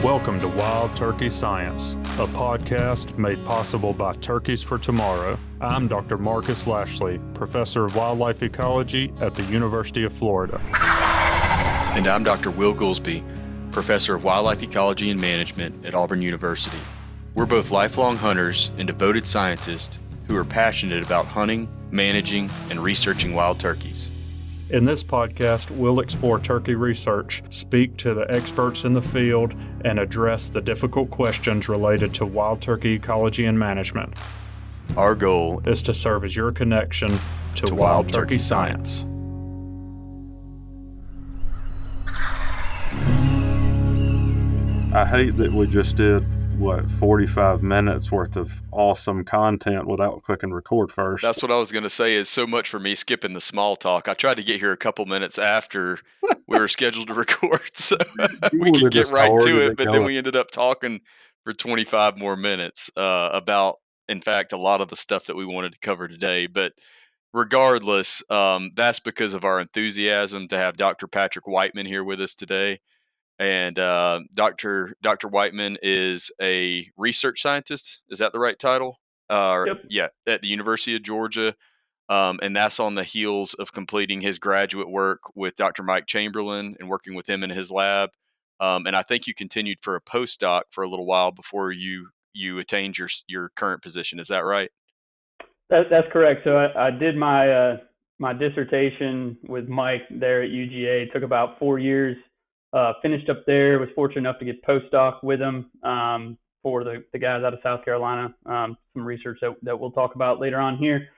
Welcome to Wild Turkey Science, a podcast made possible by Turkeys for Tomorrow. I'm Dr. Marcus Lashley, Professor of Wildlife Ecology at the University of Florida. And I'm Dr. Will Goolsby, Professor of Wildlife Ecology and Management at Auburn University. We're both lifelong hunters and devoted scientists who are passionate about hunting, managing, and researching wild turkeys. In this podcast, we'll explore turkey research, speak to the experts in the field, and address the difficult questions related to wild turkey ecology and management. Our goal is to serve as your connection to wild turkey science. I hate that we just did 45 minutes worth of awesome content without clicking record first. That's what I was going to say, is so much for me skipping the small talk. I tried to get here a couple minutes after we were scheduled to record, so we could get right to it, but then we ended up talking for 25 more minutes about, in fact, a lot of the stuff that we wanted to cover today. But regardless, that's because of our enthusiasm to have Dr. Patrick Wightman here with us today. And Dr. Wightman is a research scientist. Is that the right title? Yep. Yeah, at the University of Georgia. And that's on the heels of completing his graduate work with Dr. Mike Chamberlain and working with him in his lab. And I think you continued for a postdoc for a little while before you attained your current position. Is that right? That's correct. So I did my dissertation with Mike there at UGA. It took about 4 years. Finished up there, was fortunate enough to get postdoc with him for the guys out of South Carolina, some research that we'll talk about later on here.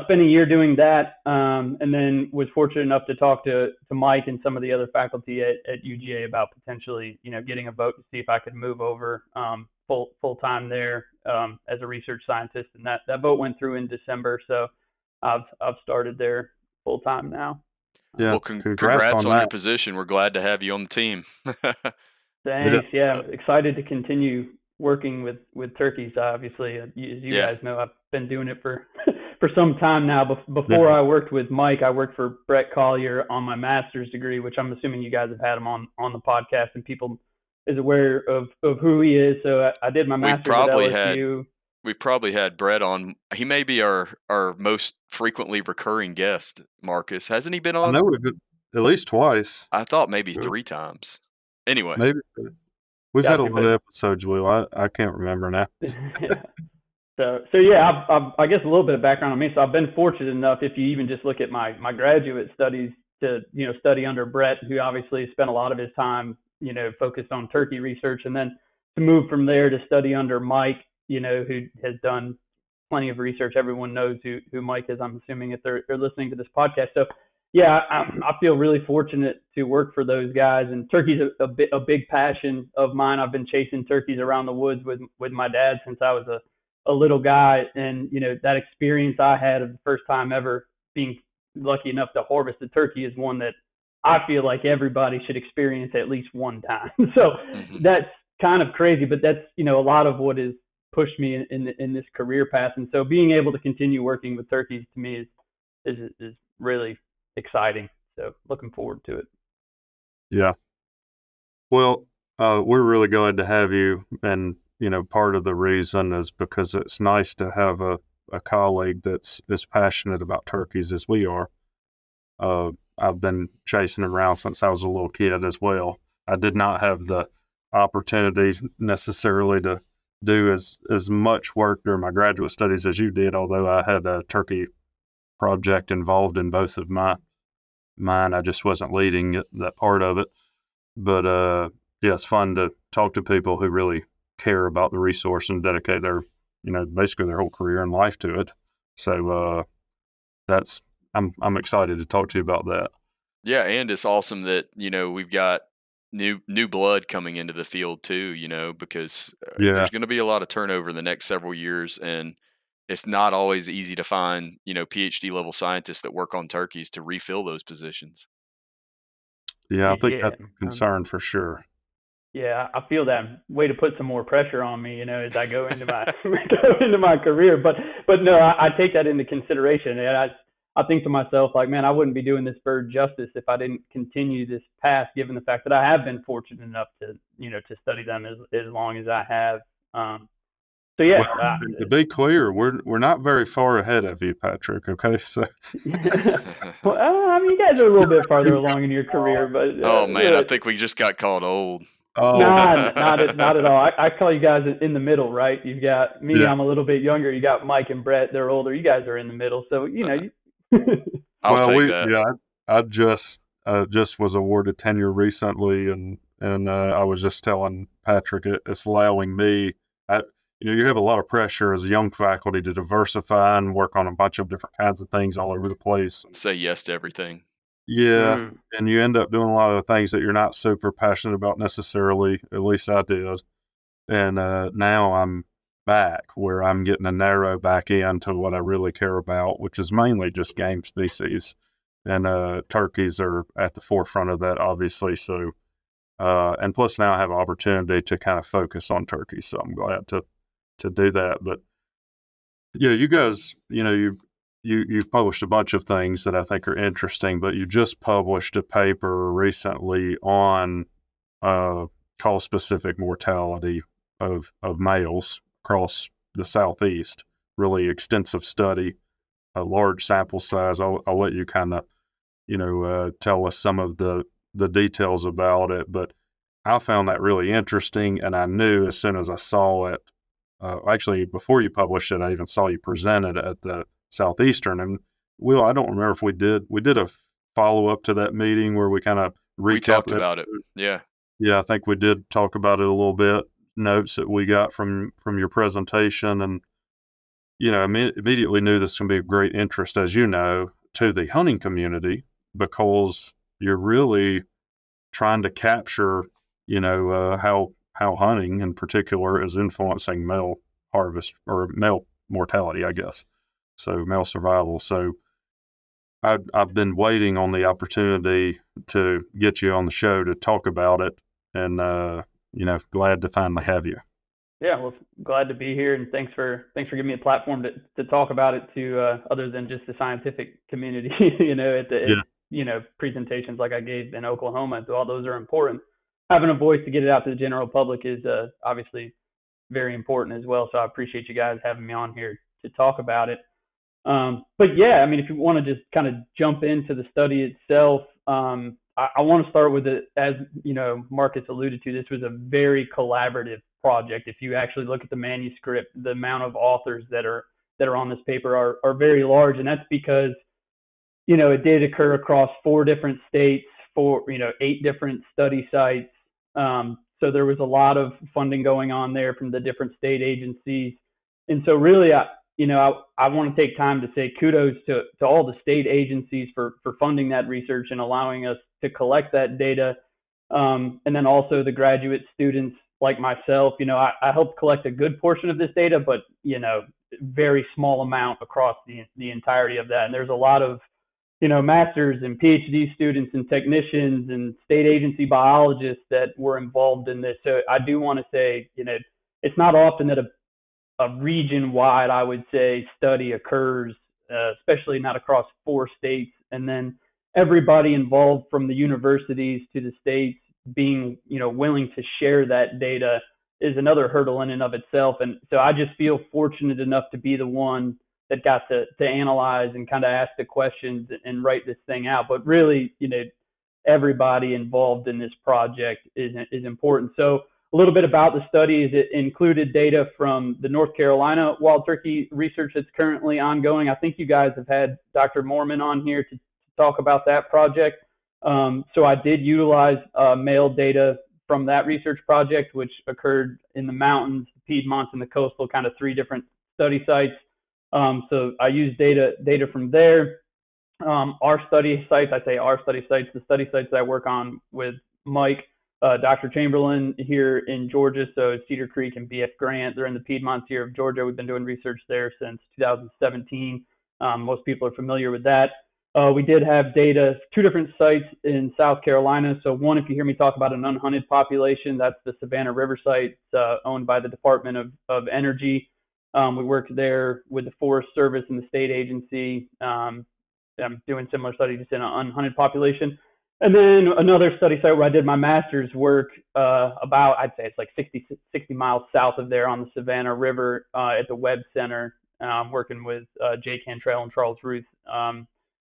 Spent a year doing that, and then was fortunate enough to talk to Mike and some of the other faculty at UGA about potentially, getting a vote to see if I could move over full time there as a research scientist. And that vote went through in December, so I've started there full time now. Yeah, well, congrats on your position. We're glad to have you on the team. Thanks. Yeah, excited to continue working with turkeys. Obviously, as you guys know, I've been doing it for some time now. Before I worked with Mike, I worked for Brett Collier on my master's degree, which I'm assuming you guys have had him on the podcast, and people is aware of who he is. So I did my master's at LSU. We've probably had Brett on. He may be our most frequently recurring guest, Marcus. Hasn't he been on? I know at least twice. I thought maybe 3 times. Anyway. Maybe. We've had a lot of episodes, Will. I can't remember now. So yeah, I guess a little bit of background on me. So I've been fortunate enough, if you even just look at my graduate studies, to study under Brett, who obviously spent a lot of his time focused on turkey research, and then to move from there to study under Mike, who has done plenty of research. Everyone knows who Mike is, I'm assuming, if they're listening to this podcast. So yeah, I feel really fortunate to work for those guys, and turkey's a big passion of mine. I've been chasing turkeys around the woods with my dad since I was a little guy. And, that experience I had of the first time ever being lucky enough to harvest a turkey is one that I feel like everybody should experience at least one time. So that's kind of crazy, but that's, a lot of what is pushed me in this career path. And so being able to continue working with turkeys to me is really exciting. So looking forward to it. Yeah. Well, we're really glad to have you. And, part of the reason is because it's nice to have a colleague that's as passionate about turkeys as we are. I've been chasing them around since I was a little kid as well. I did not have the opportunity necessarily to do as much work during my graduate studies as you did, although I had a turkey project involved in both of mine. I just wasn't leading that part of it. But yeah, it's fun to talk to people who really care about the resource and dedicate their, basically their whole career and life to it. So I'm excited to talk to you about that. Yeah, and it's awesome that, we've got new blood coming into the field too, because there's going to be a lot of turnover in the next several years, and it's not always easy to find, PhD level scientists that work on turkeys to refill those positions. Yeah, I think that's a concern for sure. Yeah, I feel that way to put some more pressure on me, as I go into my career. But no, I take that into consideration. And I think to myself, like, man, I wouldn't be doing this bird justice if I didn't continue this path, given the fact that I have been fortunate enough to, to study them as long as I have. So yeah. Well, to be clear, we're not very far ahead of you, Patrick. Okay, so well, I mean, you guys are a little bit farther along in your career, but oh man, I think we just got called old. oh, not at all. I call you guys in the middle, right? You've got me. Yeah. I'm a little bit younger. You got Mike and Brett. They're older. You guys are in the middle, so I'll take that. Yeah, I just was awarded tenure recently, and I was just telling Patrick it's allowing me. You have a lot of pressure as a young faculty to diversify and work on a bunch of different kinds of things all over the place. Say yes to everything. Yeah, and you end up doing a lot of the things that you're not super passionate about necessarily. At least I did. And now I'm back where I'm getting to narrow back into what I really care about, which is mainly just game species. And turkeys are at the forefront of that, obviously. So, and plus now I have an opportunity to kind of focus on turkeys. So I'm glad to do that. But yeah, you guys, you've published a bunch of things that I think are interesting, but you just published a paper recently on call-specific mortality of males across the Southeast. Really extensive study, a large sample size. I'll let you kind of, tell us some of the details about it, but I found that really interesting, and I knew as soon as I saw it, actually before you published it, I even saw you present it at the Southeastern. And Will, I don't remember if we did a follow-up to that meeting where we kind of we talked about it. Yeah, I think we did talk about it a little bit. Notes that we got from your presentation, and immediately knew this was going to be of great interest, as you know, to the hunting community, because you're really trying to capture how hunting in particular is influencing male harvest or male mortality, I guess. So male survival. So I've been waiting on the opportunity to get you on the show to talk about it, and glad to finally have you. Yeah, well, glad to be here, and thanks for giving me a platform to talk about it to other than just the scientific community. At presentations like I gave in Oklahoma. So all those are important. Having a voice to get it out to the general public is obviously very important as well. So I appreciate you guys having me on here to talk about it. But yeah, I mean, if you want to just kind of jump into the study itself, I want to start with it. As Marcus alluded to, this was a very collaborative project. If you actually look at the manuscript, the amount of authors that are on this paper are very large, and that's because it did occur across 4 different states, 8 different study sites. So there was a lot of funding going on there from the different state agencies. And so really, I want to take time to say kudos to all the state agencies for funding that research and allowing us to collect that data. And then also the graduate students like myself, I helped collect a good portion of this data, but, very small amount across the entirety of that. And there's a lot of, masters and PhD students and technicians and state agency biologists that were involved in this. So I do want to say, it's not often that a region-wide, I would say, study occurs, especially not across 4 states. And then everybody involved from the universities to the states being, willing to share that data is another hurdle in and of itself. And so I just feel fortunate enough to be the one that got to analyze and kind of ask the questions and write this thing out. But really, everybody involved in this project is important. So a little bit about the study is it included data from the North Carolina wild turkey research that's currently ongoing. I think you guys have had Dr. Moorman on here to talk about that project. So I did utilize male data from that research project, which occurred in the mountains, Piedmont, and the coastal, kind of 3 different study sites. So I used data from there. Our study sites, I say our study sites, the study sites that I work on with Mike, Dr. Chamberlain here in Georgia, so Cedar Creek and BF Grant. They're in the Piedmont tier of Georgia. We've been doing research there since 2017. Most people are familiar with that. We did have data, 2 different sites in South Carolina. So one, if you hear me talk about an unhunted population, that's the Savannah River site owned by the Department of Energy. We worked there with the Forest Service and the state agency I'm doing similar studies just in an unhunted population. And then another study site where I did my master's work about, I'd say it's like 60 miles south of there on the Savannah River at the Webb Center, working with Jay Cantrell and Charles Ruth.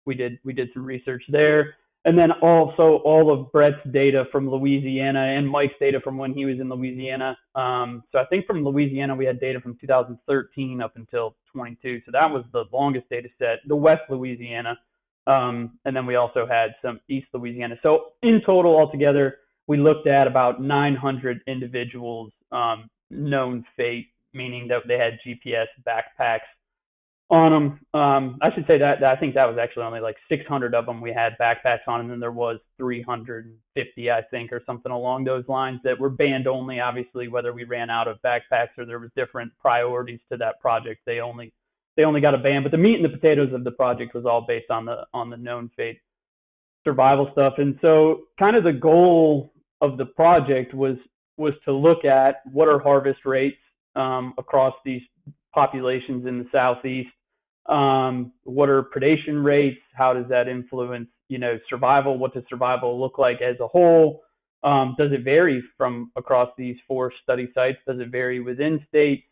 We did some research there. And then also all of Brett's data from Louisiana and Mike's data from when he was in Louisiana. So I think from Louisiana, we had data from 2013 up until 22. So that was the longest data set, the West Louisiana. And then we also had some East Louisiana. So in total altogether, we looked at about 900 individuals known fate, meaning that they had GPS backpacks on them. I should say that I think that was actually only like 600 of them we had backpacks on, and then there was 350, I think, or something along those lines that were band only. Obviously, whether we ran out of backpacks or there was different priorities to that project, they only got a ban. But the meat and the potatoes of the project was all based on the known fate survival stuff. And so kind of the goal of the project was to look at what are harvest rates across these populations in the Southeast. What are predation rates? How does that influence, survival? What does survival look like as a whole? Does it vary from across these 4 study sites? Does it vary within states?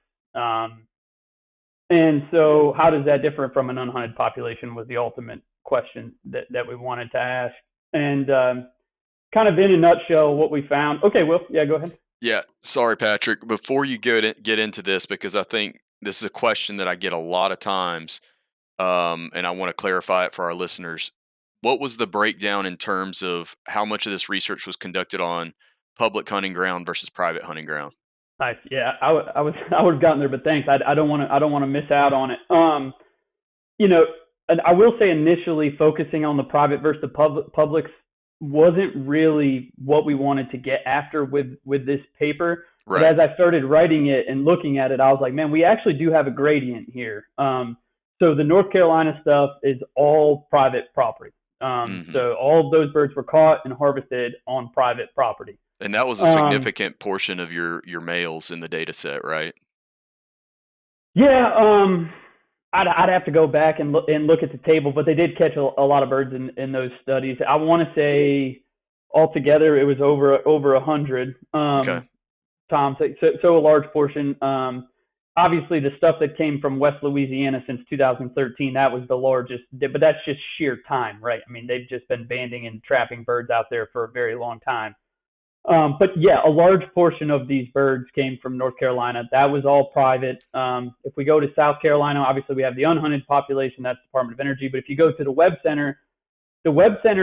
And so how does that differ from an unhunted population was the ultimate question that we wanted to ask. And kind of in a nutshell, what we found. Okay, Will, yeah, go ahead. Yeah, sorry, Patrick. Before you get into this, because I think this is a question that I get a lot of times, and I want to clarify it for our listeners. What was the breakdown in terms of how much of this research was conducted on public hunting ground versus private hunting ground? Nice. Yeah, I would have gotten there, but thanks. I don't want to miss out on it. And I will say initially focusing on the private versus the publics wasn't really what we wanted to get after with this paper. Right. But as I started writing it and looking at it, I was like, man, we actually do have a gradient here. So the North Carolina stuff is all private property. So all of those birds were caught and harvested on private property. And that was a significant portion of your males in the data set, right? Yeah, I'd have to go back and look at the table, but they did catch a lot of birds in those studies. I want to say altogether it was over 100. Okay. Tom, so a large portion. Obviously, the stuff that came from West Louisiana since 2013, that was the largest, but that's just sheer time, right? I mean, they've just been banding and trapping birds out there for a very long time. But yeah, a large portion of these birds came from North Carolina. That was all private. If we go to South Carolina, obviously we have the unhunted population, that's Department of Energy. But if you go to the Webb Center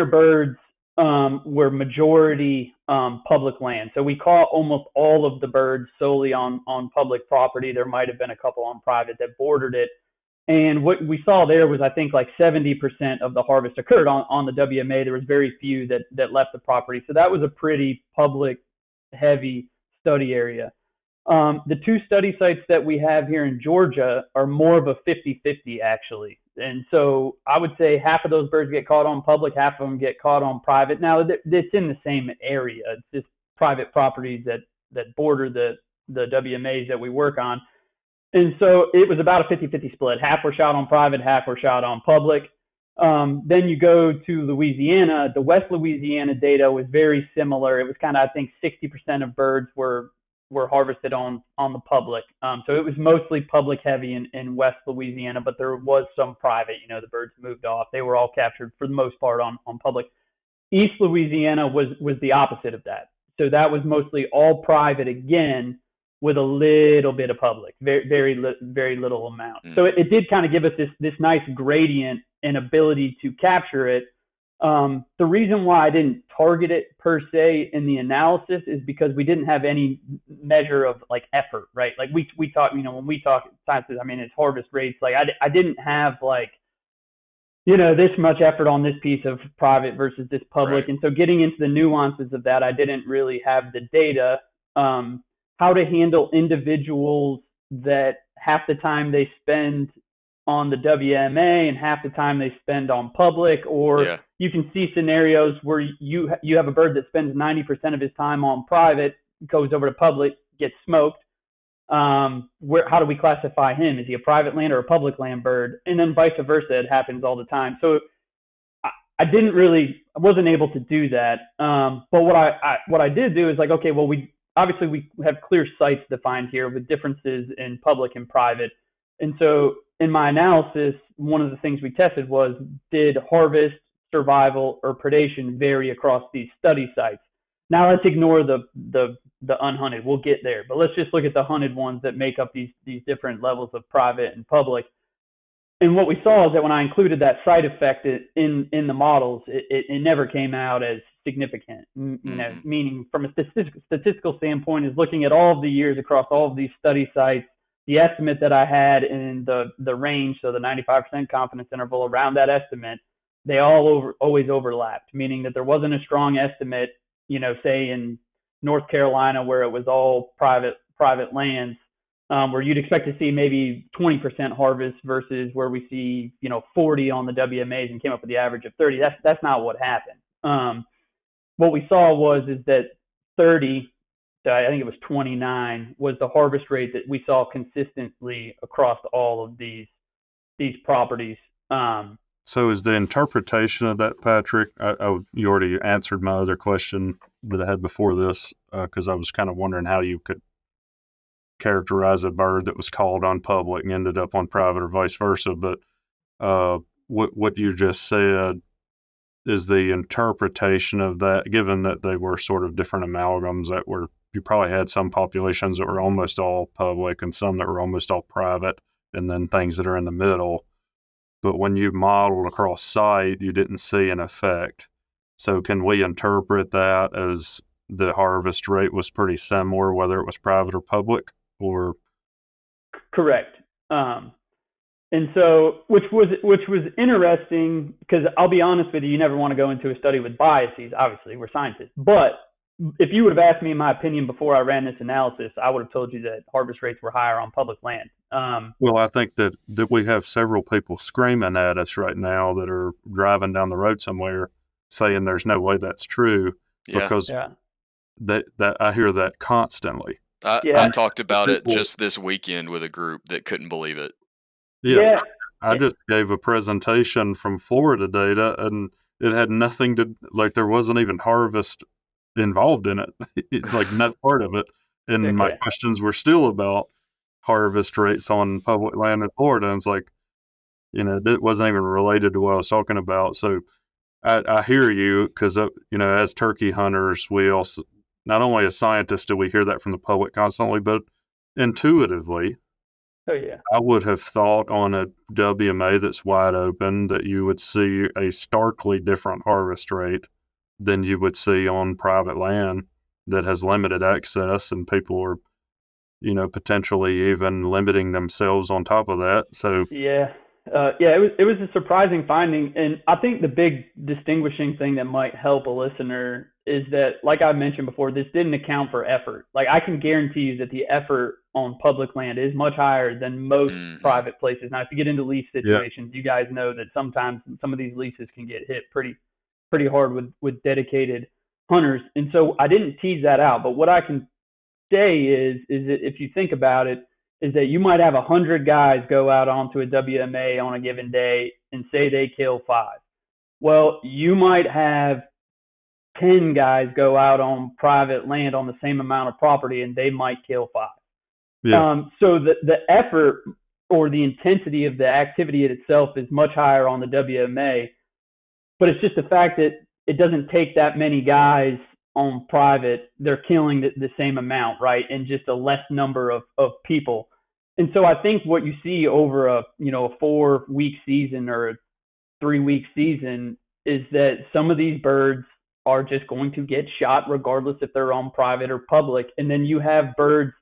birds were majority public land. So we caught almost all of the birds solely on public property. There might have been a couple on private that bordered it. And what we saw there was, I think, like 70% of the harvest occurred on the WMA. There was very few that left the property. So that was a pretty public-heavy study area. The 2 study sites that we have here in Georgia are more of a 50-50, actually. And so I would say half of those birds get caught on public, half of them get caught on private. Now, it's in the same area. It's just private properties that border the WMAs that we work on. And so it was about a 50-50 split. Half were shot on private, half were shot on public. Then you go to Louisiana. The West Louisiana data was very similar. It was kind of, I think, 60% of birds were harvested on the public. So it was mostly public heavy in West Louisiana, but there was some private. The birds moved off. They were all captured for the most part on public. East Louisiana was the opposite of that. So that was mostly all private again, with a little bit of public, very little amount. So it did kind of give us this nice gradient and ability to capture it. The reason why I didn't target it per se in the analysis is because we didn't have any measure of like effort, right? Like we talk, when we talk sciences, I mean, it's harvest rates. Like I didn't have like, this much effort on this piece of private versus this public. Right. And so getting into the nuances of that, I didn't really have the data. How to handle individuals that half the time they spend on the WMA and half the time they spend on public, or you can see scenarios where you have a bird that spends 90% of his time on private, goes over to public, gets smoked. How do we classify him? Is he a private land or a public land bird? And then vice versa, it happens all the time. So wasn't able to do that. But what I did do is like, okay, well, we have clear sites defined here with differences in public and private. And so in my analysis, one of the things we tested was, did harvest, survival, or predation vary across these study sites? Now let's ignore the unhunted. We'll get there, but let's just look at the hunted ones that make up these different levels of private and public. And what we saw is that when I included that site effect in the models, it never came out as significant. Meaning from a statistical standpoint, is looking at all of the years across all of these study sites, the estimate that I had in the range, so the 95% confidence interval around that estimate, they always overlapped, meaning that there wasn't a strong estimate, say in North Carolina where it was all private lands, where you'd expect to see maybe 20% harvest versus where we see 40 on the WMAs and came up with the average of 30. That's not what happened. What we saw is that 30, I think it was 29, was the harvest rate that we saw consistently across all of these properties. So is the interpretation of that, Patrick? You already answered my other question that I had before this, because I was kind of wondering how you could characterize a bird that was called on public and ended up on private or vice versa. But what you just said is the interpretation of that, given that they were sort of different amalgams that were, you probably had some populations that were almost all public and some that were almost all private, and then things that are in the middle. But when you modeled across site, you didn't see an effect. So can we interpret that as the harvest rate was pretty similar, whether it was private or public? Or correct. And so, which was interesting, because I'll be honest with you, you never want to go into a study with biases. Obviously, we're scientists. But if you would have asked me my opinion before I ran this analysis, I would have told you that harvest rates were higher on public land. Well, I think that we have several people screaming at us right now that are driving down the road somewhere saying there's no way that's true, because that I hear that constantly. I talked about it just this weekend with a group that couldn't believe it. Yeah. I just gave a presentation from Florida data, and it had nothing to, like, there wasn't even harvest involved in it. It's like not part of it. And my questions were still about harvest rates on public land in Florida. And it's like, it wasn't even related to what I was talking about. So I hear you, because, as turkey hunters, we also, not only as scientists do we hear that from the public constantly, but intuitively, I would have thought on a WMA that's wide open that you would see a starkly different harvest rate than you would see on private land that has limited access, and people are, potentially even limiting themselves on top of that. So it was a surprising finding, and I think the big distinguishing thing that might help a listener is that, like I mentioned before, this didn't account for effort. Like, I can guarantee you that the effort on public land is much higher than most private places. Now, if you get into lease situations, you guys know that sometimes some of these leases can get hit pretty hard with dedicated hunters. And so I didn't tease that out. But what I can say is that if you think about it, is that you might have 100 guys go out onto a WMA on a given day and say they kill 5. Well, you might have 10 guys go out on private land on the same amount of property and they might kill 5. So the effort or the intensity of the activity itself is much higher on the WMA, but it's just the fact that it doesn't take that many guys on private. They're killing the same amount, right? And just a less number of people. And so I think what you see over a 4-week season or a 3-week season is that some of these birds are just going to get shot regardless if they're on private or public. And then you have birds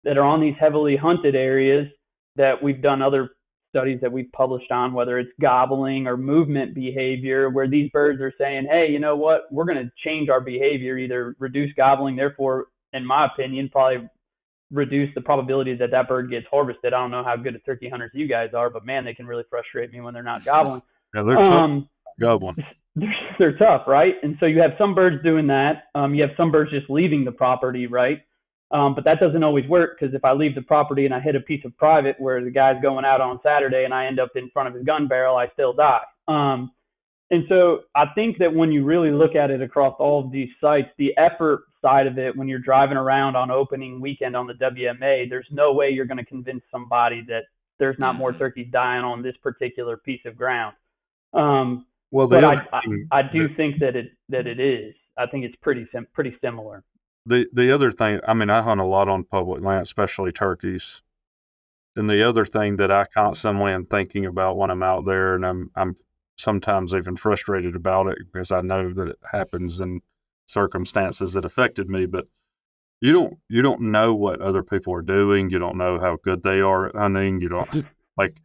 that are on these heavily hunted areas that we've done other studies that we've published on, whether it's gobbling or movement behavior, where these birds are saying, hey, you know what, we're going to change our behavior, either reduce gobbling, therefore, in my opinion, probably reduce the probability that bird gets harvested. I don't know how good at turkey hunters you guys are, but man, they can really frustrate me when they're not gobbling. Yeah, they're tough gobbling. They're tough, right? And so you have some birds doing that. You have some birds just leaving the property, right? But that doesn't always work, because if I leave the property and I hit a piece of private where the guy's going out on Saturday and I end up in front of his gun barrel, I still die. And And so I think that when you really look at it across all of these sites, the effort side of it, when you're driving around on opening weekend on the WMA, there's no way you're going to convince somebody that there's not more turkeys dying on this particular piece of ground. Well, but I do think that it is. I think it's pretty similar. The other thing, I mean, I hunt a lot on public land, especially turkeys. And the other thing that I constantly am thinking about when I'm out there, and I'm sometimes even frustrated about it because I know that it happens in circumstances that affected me, but you don't know what other people are doing. You don't know how good they are at hunting. You don't like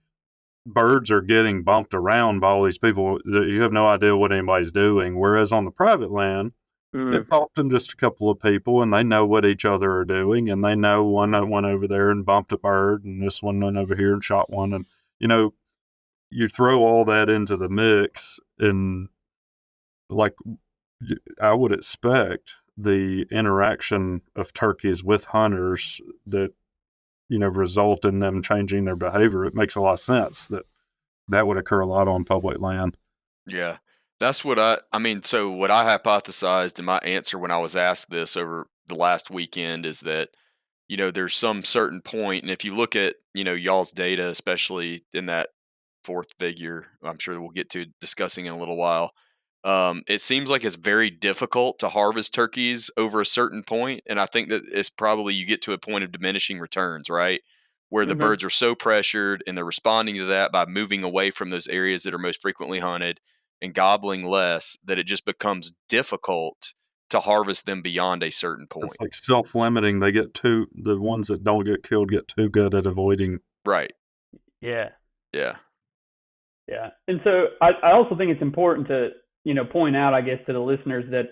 birds are getting bumped around by all these people. You have no idea what anybody's doing. Whereas on the private land, it's often just a couple of people, and they know what each other are doing, and they know one went over there and bumped a bird, and this one went over here and shot one, and you throw all that into the mix, and like I would expect the interaction of turkeys with hunters that result in them changing their behavior. It makes a lot of sense that would occur a lot on public land. Yeah. That's what so what I hypothesized in my answer when I was asked this over the last weekend is that, there's some certain point, and if you look at, y'all's data, especially in that fourth figure, I'm sure we'll get to discussing in a little while, it seems like it's very difficult to harvest turkeys over a certain point, and I think that it's probably you get to a point of diminishing returns, right? Where the birds are so pressured and they're responding to that by moving away from those areas that are most frequently hunted and gobbling less, that it just becomes difficult to harvest them beyond a certain point. It's like self-limiting. The ones that don't get killed get too good at avoiding. Right. Yeah. Yeah. Yeah. And so I also think it's important to, point out, I guess, to the listeners that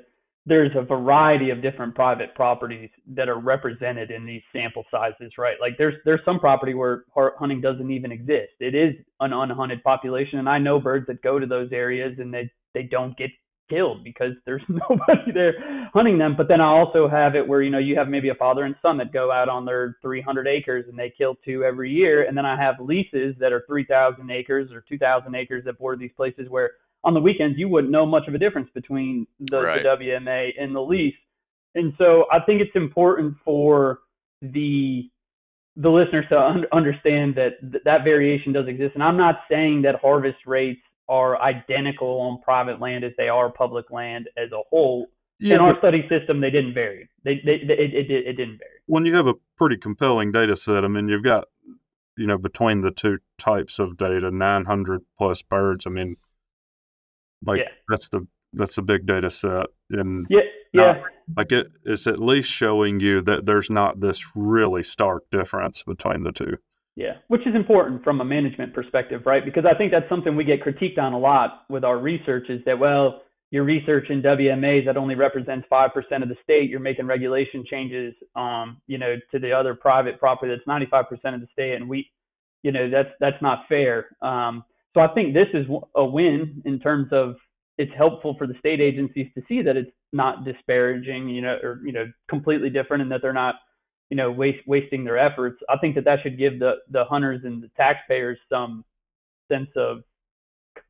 there's a variety of different private properties that are represented in these sample sizes, right? Like there's some property where hunting doesn't even exist. It is an unhunted population. And I know birds that go to those areas and they don't get killed because there's nobody there hunting them. But then I also have it where, you have maybe a father and son that go out on their 300 acres and they kill 2 every year. And then I have leases that are 3,000 acres or 2,000 acres that board these places where on the weekends, you wouldn't know much of a difference between the WMA and the lease. And so I think it's important for the listeners to understand that variation does exist. And I'm not saying that harvest rates are identical on private land as they are public land as a whole. In our study system, they didn't vary. It didn't vary. When you have a pretty compelling data set, I mean, you've got, between the two types of data, 900 plus birds. I mean, that's the big data set, and it's at least showing you that there's not this really stark difference between the two. Yeah, which is important from a management perspective, right? Because I think that's something we get critiqued on a lot with our research is that, well, your research in WMAs that only represents 5% of the state. You're making regulation changes, to the other private property that's 95% of the state, and that's not fair. So I think this is a win in terms of it's helpful for the state agencies to see that it's not disparaging, or completely different, and that they're not, wasting their efforts. I think that should give the hunters and the taxpayers some sense of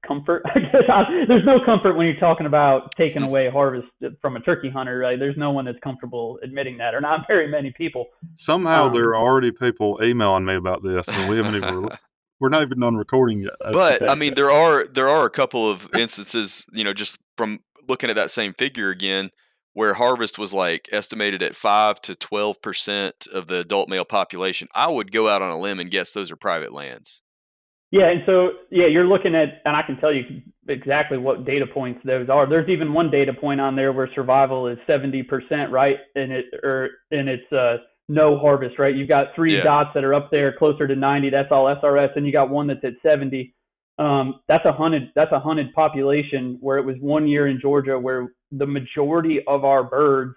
comfort. I guess there's no comfort when you're talking about taking away harvest from a turkey hunter. Right? There's no one that's comfortable admitting that, or not very many people. Somehow there are already people emailing me about this, and we haven't even. We're not even on recording yet. But I mean, there are a couple of instances, just from looking at that same figure again, where harvest was like estimated at 5 to 12% of the adult male population. I would go out on a limb and guess those are private lands. Yeah, and so you're looking at, and I can tell you exactly what data points those are. There's even one data point on there where survival is 70%, right? And it's no harvest, right? You've got 3 dots that are up there closer to 90. That's all SRS, and you got one that's at 70. That's a hunted population where it was 1 year in Georgia where the majority of our birds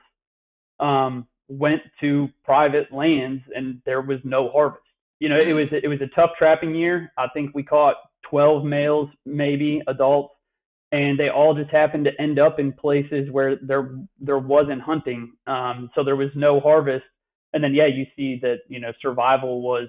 went to private lands and there was no harvest. It was a tough trapping year. I think we caught 12 males, maybe adults, and they all just happened to end up in places where there wasn't hunting. So there was no harvest. And then, you see that, survival was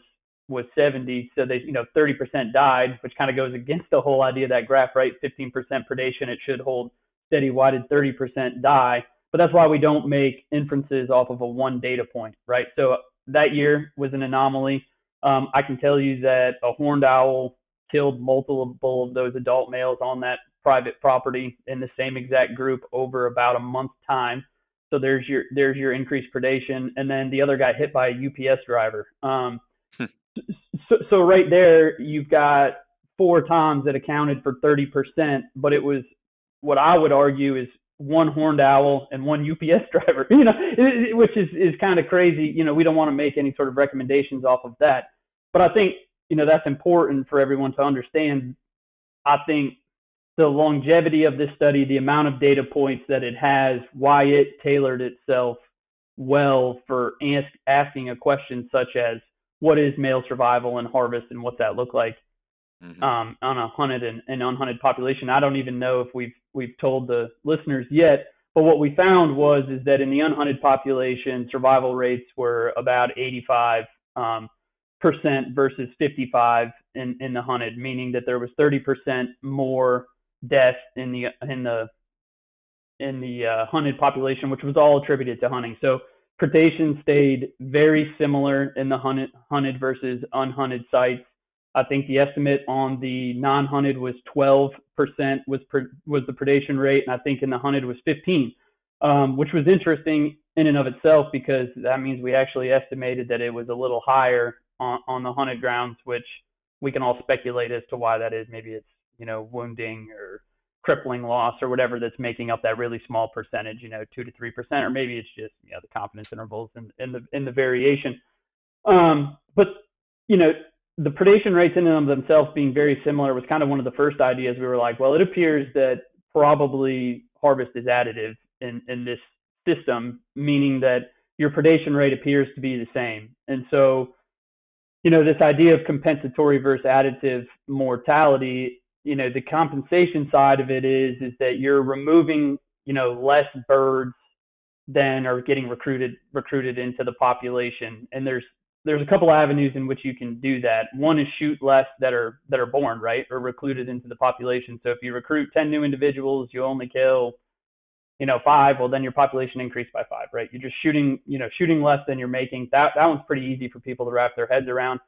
was 70. So they, 30% died, which kind of goes against the whole idea of that graph, right? 15% predation, it should hold steady. Why did 30% die? But that's why we don't make inferences off of a one data point, right? So that year was an anomaly. I can tell you that a horned owl killed multiple of those adult males on that private property in the same exact group over about a month's time. So there's your increased predation, and then the other got hit by a UPS driver. So right there, you've got 4 times that accounted for 30%, but it was what I would argue is one horned owl and one UPS driver, which is kind of crazy. We don't want to make any sort of recommendations off of that, but I think that's important for everyone to understand. I think the longevity of this study, the amount of data points that it has, why it tailored itself well for asking a question such as, what is male survival and harvest, and what's that look like on a hunted and unhunted population? I don't even know if we've told the listeners yet, but what we found is that in the unhunted population, survival rates were about 85% versus 55 in the hunted, meaning that there was 30% more death in the hunted population, which was all attributed to hunting. So predation stayed very similar in the hunted versus unhunted sites. I think the estimate on the non-hunted was 12% was the predation rate, and I think in the hunted was 15, which was interesting in and of itself, because that means we actually estimated that it was a little higher on the hunted grounds, which we can all speculate as to why that is. Maybe it's wounding or crippling loss or whatever that's making up that really small percentage, 2 to 3%, or maybe it's just the confidence intervals in the variation. But the predation rates in and of themselves being very similar was kind of one of the first ideas. We were like, well, it appears that probably harvest is additive in this system, meaning that your predation rate appears to be the same. And so, this idea of compensatory versus additive mortality, the compensation side of it is that you're removing, less birds than are getting recruited into the population. And there's a couple avenues in which you can do that. One is shoot less that are born, right, or recruited into the population. So if you recruit 10 new individuals, you only kill, 5, well, then your population increased by 5, right? You're just shooting less than you're making. That one's pretty easy for people to wrap their heads around.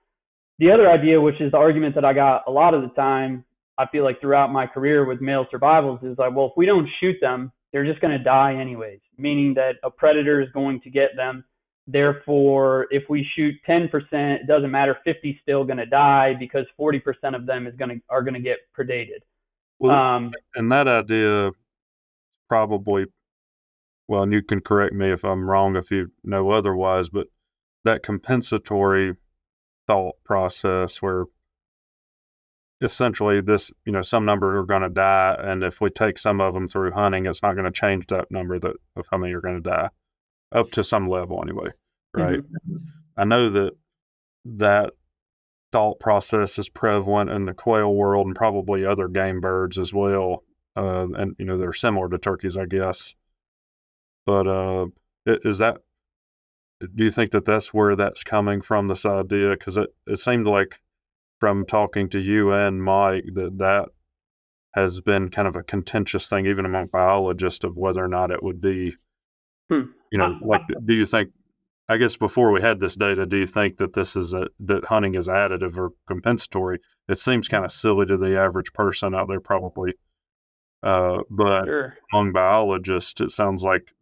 The other idea, which is the argument that I got a lot of the time, I feel like throughout my career with male survivals, is like, well, if we don't shoot them, they're just going to die anyways, meaning that a predator is going to get them. Therefore, if we shoot 10%, it doesn't matter, 50 still going to die, because 40% of them are going to get predated. Well, and that idea probably, well, and you can correct me if I'm wrong if you know otherwise, but that compensatory thought process where essentially this, some number are going to die, and if we take some of them through hunting, it's not going to change that number of how many are going to die, up to some level anyway, right? Mm-hmm. I know that thought process is prevalent in the quail world and probably other game birds as well, and they're similar to turkeys, I guess. But do you think that that's where that's coming from, this idea? Because it seemed like, from talking to you and Mike, that has been kind of a contentious thing, even among biologists, of whether or not it would be, do you think, I guess before we had this data, do you think that that hunting is additive or compensatory? It seems kind of silly to the average person out there probably. But sure, among biologists, it sounds like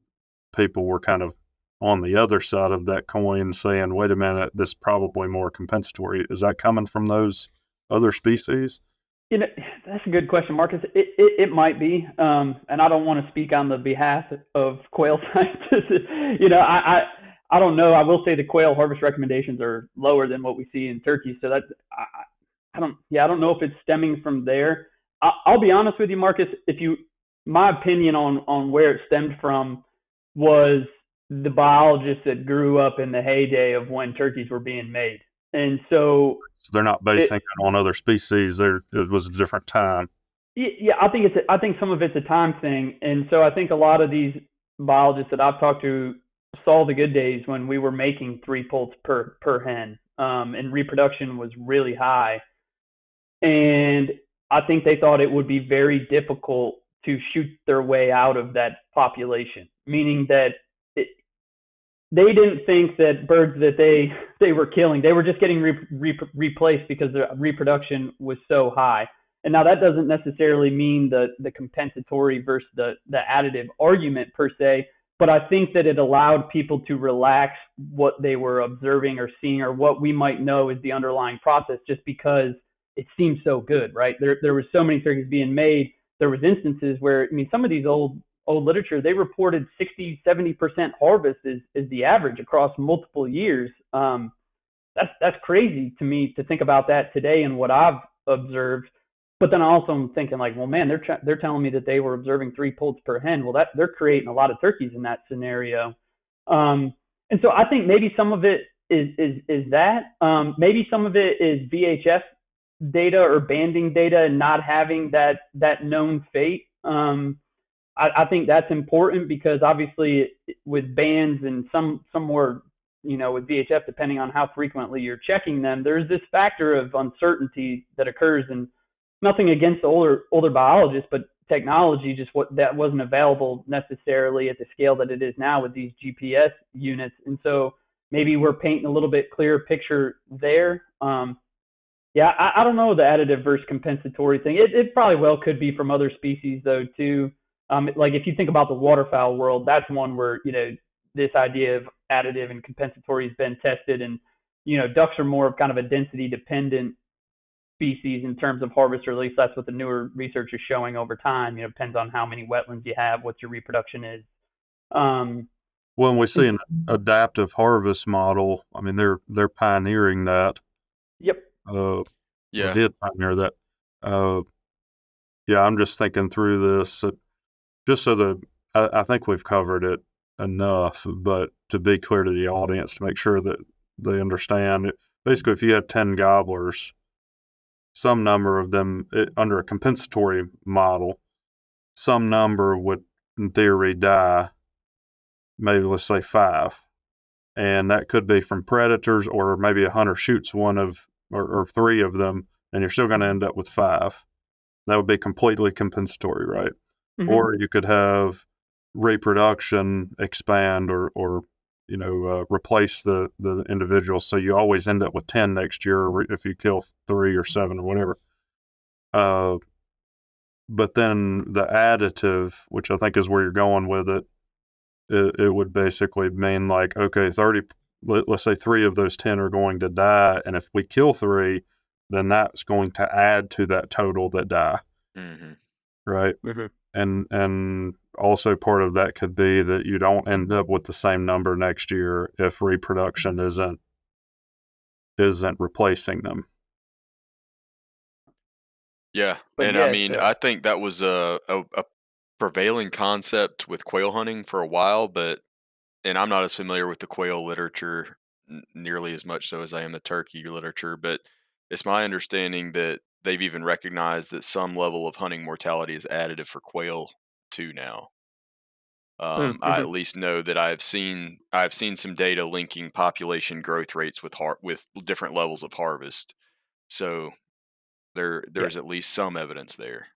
people were kind of on the other side of that coin, saying, wait a minute, this is probably more compensatory. Is that coming from those other species? That's a good question, Marcus. It might be, and I don't want to speak on the behalf of quail scientists. I don't know. I will say the quail harvest recommendations are lower than what we see in turkey. So that I don't know if it's stemming from there. I'll be honest with you, Marcus. My opinion on where it stemmed from was the biologists that grew up in the heyday of when turkeys were being made. And so they're not basing it on other species. It was a different time. Yeah, I think some of it's a time thing. And so I think a lot of these biologists that I've talked to saw the good days when we were making 3 poults per hen. and reproduction was really high. And I think they thought it would be very difficult to shoot their way out of that population, meaning that they didn't think that birds that they were killing, they were just getting replaced because their reproduction was so high. And now that doesn't necessarily mean the compensatory versus the additive argument per se, but I think that it allowed people to relax what they were observing or seeing, or what we might know is the underlying process, just because it seemed so good, right? There was so many turkeys being made. There was instances where, I mean, some of these old literature, they reported 60, 70% harvest is the average across multiple years. That's crazy to me to think about that today and what I've observed. But then I also am thinking like, well, man, they're telling me that they were observing 3 poults per hen. Well, they're creating a lot of turkeys in that scenario. And so I think maybe some of it is that. Maybe some of it is VHF data or banding data and not having that known fate. I think that's important because obviously with bands and some more, with VHF, depending on how frequently you're checking them, there's this factor of uncertainty that occurs. And nothing against the older biologists, but technology just that wasn't available necessarily at the scale that it is now with these GPS units. And so maybe we're painting a little bit clearer picture there. Yeah, I don't know the additive versus compensatory thing. It probably could be from other species though too. Like if you think about the waterfowl world, that's one where, this idea of additive and compensatory has been tested, and, ducks are more of kind of a density dependent species in terms of harvest, or at least that's what the newer research is showing over time. Depends on how many wetlands you have, what your reproduction is. When we see an adaptive harvest model, I mean, they're pioneering that. Yep. Yeah. Did pioneer that. Yeah, I'm just thinking through this, just so that I think we've covered it enough, but to be clear to the audience, to make sure that they understand it. Basically, if you had 10 gobblers, some number of them, under a compensatory model, some number would, in theory, die, maybe let's say 5. And that could be from predators, or maybe a hunter shoots one of, or 3 of them, and you're still going to end up with 5. That would be completely compensatory, right? Mm-hmm. Or you could have reproduction expand or replace the individuals, so you always end up with 10 next year if you kill 3 or 7 or whatever. But then the additive, which I think is where you're going with it, it would basically mean like, okay, 30, let's say 3 of those 10 are going to die, and if we kill 3, then that's going to add to that total that die. Mm-hmm. Right? Mm-hmm. And also part of that could be that you don't end up with the same number next year if reproduction isn't replacing them. Yeah, and I mean, I think that was a prevailing concept with quail hunting for a while, and I'm not as familiar with the quail literature nearly as much so as I am the turkey literature, but it's my understanding that they've even recognized that some level of hunting mortality is additive for quail too now. I at least know that I've seen some data linking population growth rates with different levels of harvest. So there's at least some evidence there.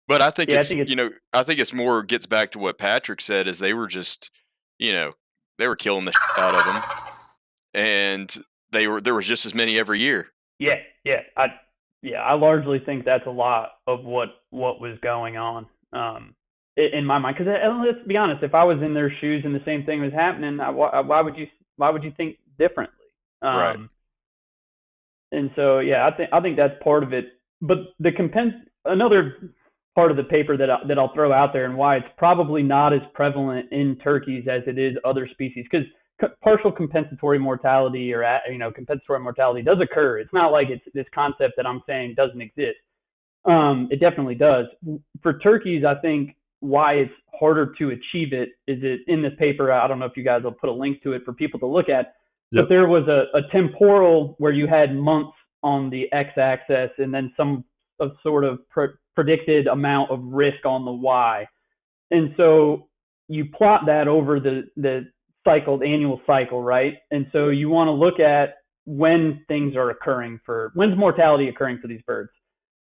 But I think I think it's more gets back to what Patrick said, is they were just, they were killing the shit out of them, and there was just as many every year. Yeah. I largely think that's a lot of what was going on in my mind. Because let's be honest, if I was in their shoes and the same thing was happening, why would you think differently? Right. And so I think that's part of it. But another part of the paper that I'll throw out there, and why it's probably not as prevalent in turkeys as it is other species, because partial compensatory mortality or compensatory mortality does occur. It's not like it's this concept that I'm saying doesn't exist. It definitely does. For turkeys, I think why it's harder to achieve it is in this paper. I don't know if you guys will put a link to it for people to look at. Yep. But there was a temporal where you had months on the x-axis and then some sort of predicted amount of risk on the y. And so you plot that over the annual cycle, right? And so you want to look at when things are occurring when's mortality occurring for these birds?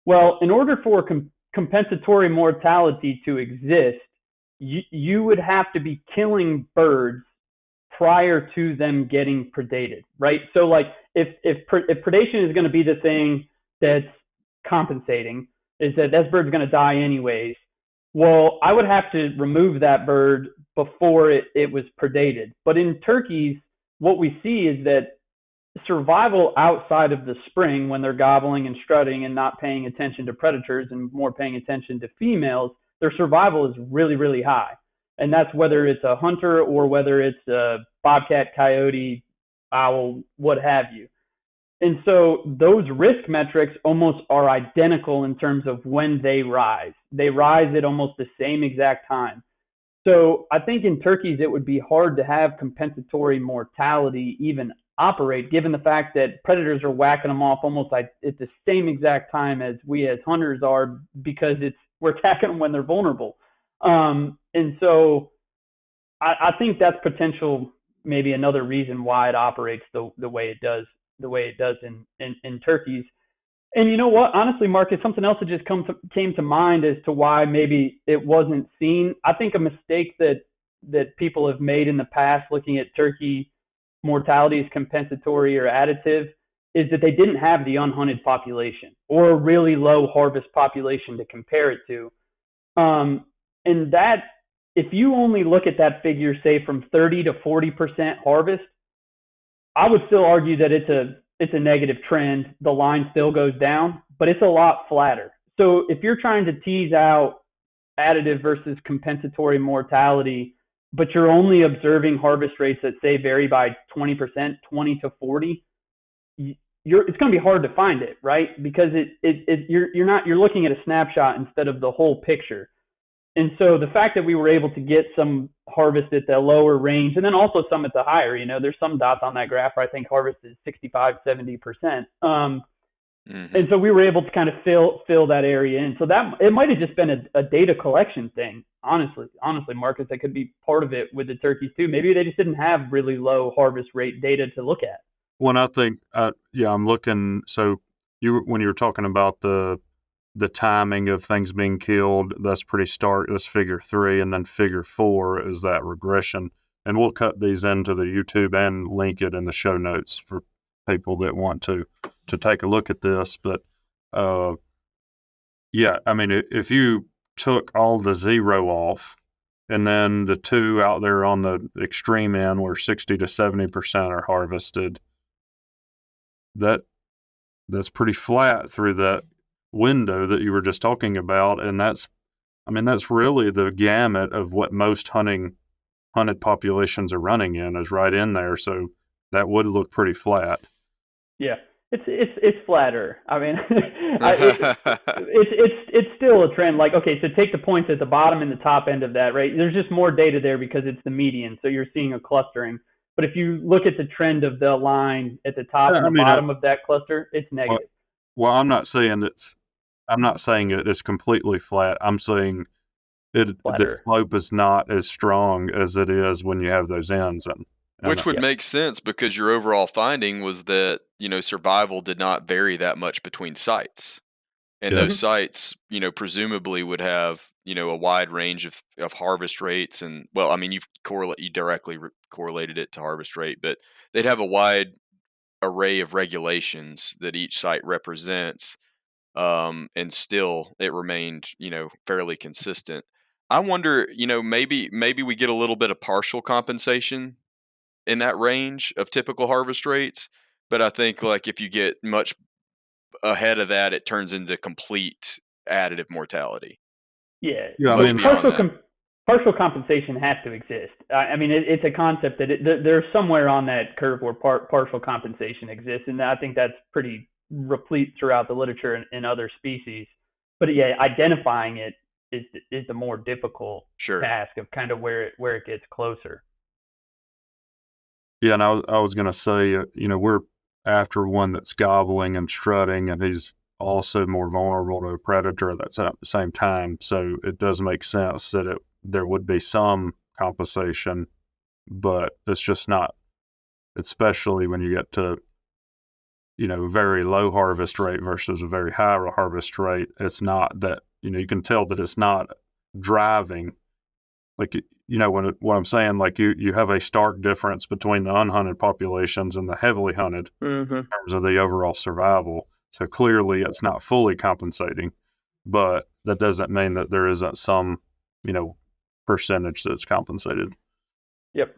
Well, in order for compensatory mortality to exist, you would have to be killing birds prior to them getting predated, right? So like if predation is going to be the thing that's compensating, is that bird's going to die anyways. Well, I would have to remove that bird before it was predated. But in turkeys, what we see is that survival outside of the spring, when they're gobbling and strutting and not paying attention to predators and more paying attention to females, their survival is really, really high. And that's whether it's a hunter or whether it's a bobcat, coyote, owl, what have you. And so those risk metrics almost are identical in terms of when they rise. They rise at almost the same exact time. So I think in turkeys, it would be hard to have compensatory mortality even operate, given the fact that predators are whacking them off almost like at the same exact time as we as hunters are, because we're attacking them when they're vulnerable. And so I think that's potential, maybe another reason why it operates the way it does in turkeys. And you know what? Honestly, Marcus, something else that just came to mind as to why maybe it wasn't seen. I think a mistake that people have made in the past looking at turkey mortality as compensatory or additive is that they didn't have the unhunted population or a really low harvest population to compare it to. And that, if you only look at that figure, say from 30 to 40% harvest, I would still argue that it's a negative trend. The line still goes down, but it's a lot flatter. So if you're trying to tease out additive versus compensatory mortality, but you're only observing harvest rates that say vary by 20%, 20 to 40, it's going to be hard to find it, right? Because you're looking at a snapshot instead of the whole picture. And so the fact that we were able to get some harvest at the lower range, and then also some at the higher, there's some dots on that graph where I think harvest is 65, 70%. And so we were able to kind of fill that area in. So that it might have just been a data collection thing. Honestly, Marcus, that could be part of it with the turkeys too. Maybe they just didn't have really low harvest rate data to look at. When I think, I'm looking. So when you were talking about the timing of things being killed, that's pretty stark. That's figure 3, and then figure 4 is that regression. And we'll cut these into the YouTube and link it in the show notes for people that want to take a look at this. But if you took all the 0 off, and then the 2 out there on the extreme end where 60 to 70% are harvested, that's pretty flat through that window that you were just talking about. And that's really the gamut of what most hunted populations are running in, is right in there. So that would look pretty flat. Yeah, it's flatter. I mean, it's still a trend. Like, okay, so take the points at the bottom and the top end of that, right? There's just more data there because it's the median, so you're seeing a clustering. But if you look at the trend of the line at the top and the bottom of that cluster, it's negative. Well, I'm not saying it is completely flat. I'm saying the slope is not as strong as it is when you have those ends. Which would make sense, because your overall finding was that, survival did not vary that much between sites. And those sites, presumably would have, a wide range of harvest rates. And, well, I mean, you directly correlated it to harvest rate, but they'd have a wide array of regulations that each site represents. And still it remained, fairly consistent. I wonder, maybe we get a little bit of partial compensation in that range of typical harvest rates. But I think, like, if you get much ahead of that, it turns into complete additive mortality. Yeah. Partial compensation has to exist. I mean, it's a concept that there's somewhere on that curve where partial compensation exists. And I think that's pretty replete throughout the literature in other species. But yeah, identifying it is the more difficult task of kind of where it gets closer. Yeah, and I was going to say, we're after one that's gobbling and strutting, and he's also more vulnerable to a predator that's at the same time. So it does make sense that there would be some compensation, but it's just not, especially when you get to very low harvest rate versus a very high harvest rate, it's not that, you can tell that it's not driving. Like, what I'm saying, like you have a stark difference between the unhunted populations and the heavily hunted in terms of the overall survival. So clearly it's not fully compensating, but that doesn't mean that there isn't some, percentage that's compensated. Yep.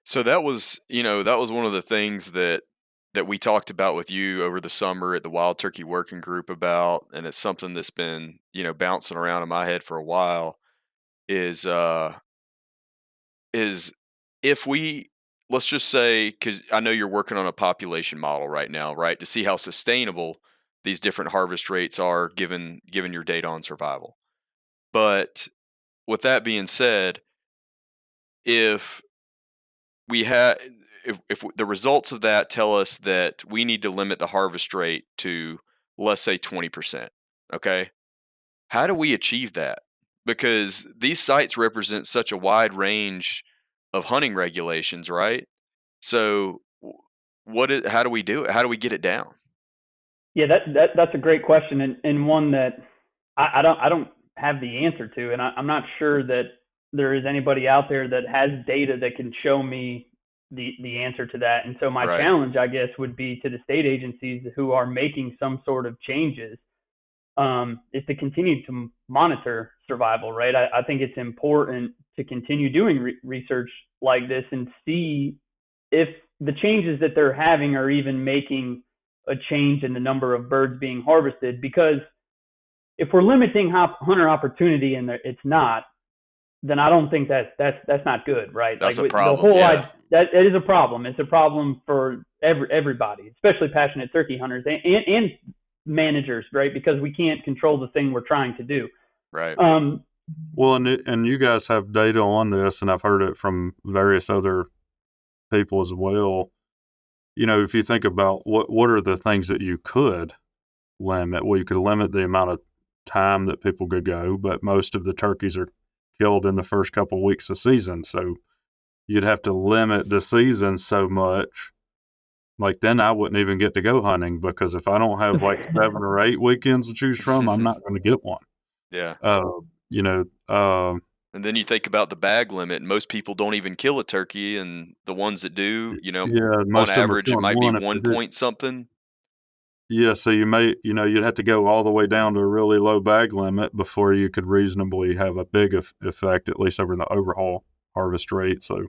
So that was one of the things that we talked about with you over the summer at the Wild Turkey Working Group about, and it's something that's been, bouncing around in my head for a while, is if we, let's just say, because I know you're working on a population model right now, right, to see how sustainable these different harvest rates are given your data on survival. But with that being said, if the results of that tell us that we need to limit the harvest rate to, let's say, 20%, okay? How do we achieve that? Because these sites represent such a wide range of hunting regulations, right? So how do we do it? How do we get it down? Yeah, that's a great question, and one that I don't have the answer to, and I'm not sure that there is anybody out there that has data that can show me the answer to that. And so my challenge, I guess, would be to the state agencies who are making some sort of changes, is to continue to monitor survival, right? I think it's important to continue doing research like this and see if the changes that they're having are even making a change in the number of birds being harvested. Because if we're limiting hunter opportunity and it's not, then I don't think that's not good, right? That's like a problem. The whole that is a problem. It's a problem for everybody, especially passionate turkey hunters and managers, right? Because we can't control the thing we're trying to do. Right. Well, and you guys have data on this, and I've heard it from various other people as well. If you think about what are the things that you could limit, well, you could limit the amount of time that people could go, but most of the turkeys are killed in the first couple of weeks of season. So you'd have to limit the season so much. Like, then I wouldn't even get to go hunting, because if I don't have like 7 or 8 weekends to choose from, I'm not going to get one. Yeah. And then you think about the bag limit, and most people don't even kill a turkey, and the ones that do, most on average, it might be 1 point something. Yeah, so you may, you'd have to go all the way down to a really low bag limit before you could reasonably have a big effect, at least over the overall harvest rate. So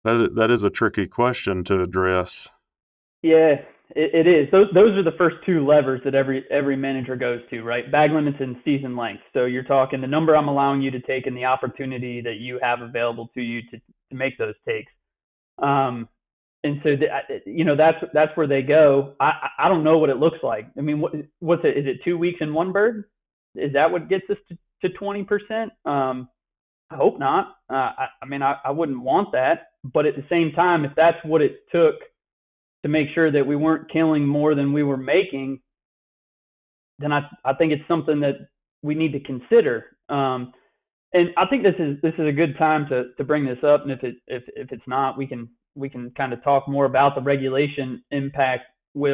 that is a tricky question to address. Yeah, it is. Those are the first 2 levers that every manager goes to, right? Bag limits and season length. So you're talking the number I'm allowing you to take and the opportunity that you have available to you to make those takes. And so, that's where they go. I don't know what it looks like. I mean, what's it? Is it 2 weeks and 1 bird? Is that what gets us to 20%? I hope not. I wouldn't want that. But at the same time, if that's what it took to make sure that we weren't killing more than we were making, then I think it's something that we need to consider. And I think this is a good time to bring this up. And if it's not, we can kind of talk more about the regulation impact. It's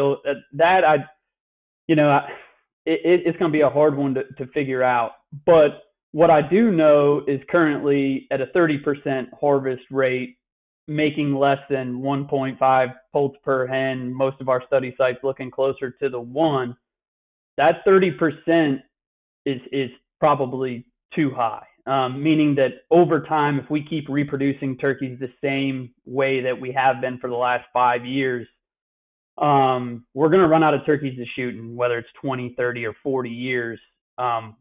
going to be a hard one to figure out. But what I do know is currently at a 30% harvest rate, making less than 1.5 poults per hen, most of our study sites looking closer to the 1, that 30% is probably too high. Meaning that over time, if we keep reproducing turkeys the same way that we have been for the last 5 years, we're going to run out of turkeys to shoot, and whether it's 20, 30, or 40 years,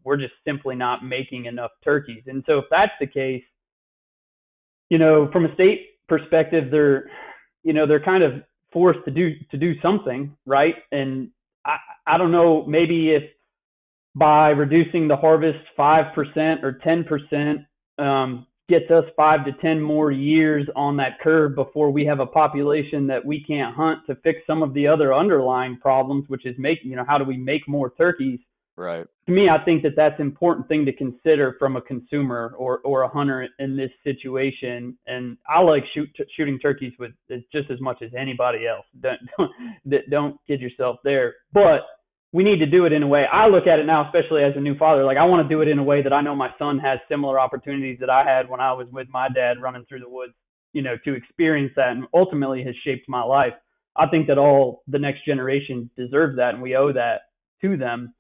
we're just simply not making enough turkeys. And so if that's the case, from a state perspective, they're kind of forced to do something, right? And I don't know, maybe if by reducing the harvest 5% or 10% gets us 5 to 10 more years on that curve before we have a population that we can't hunt to fix some of the other underlying problems, which is how do we make more turkeys? Right. To me, I think that that's an important thing to consider from a consumer or a hunter in this situation. And I like shooting turkeys with just as much as anybody else. Don't kid yourself there. But we need to do it in a way. I look at it now, especially as a new father, like I want to do it in a way that I know my son has similar opportunities that I had when I was with my dad running through the woods, to experience that, and ultimately has shaped my life. I think that all the next generation deserves that, and we owe that to them.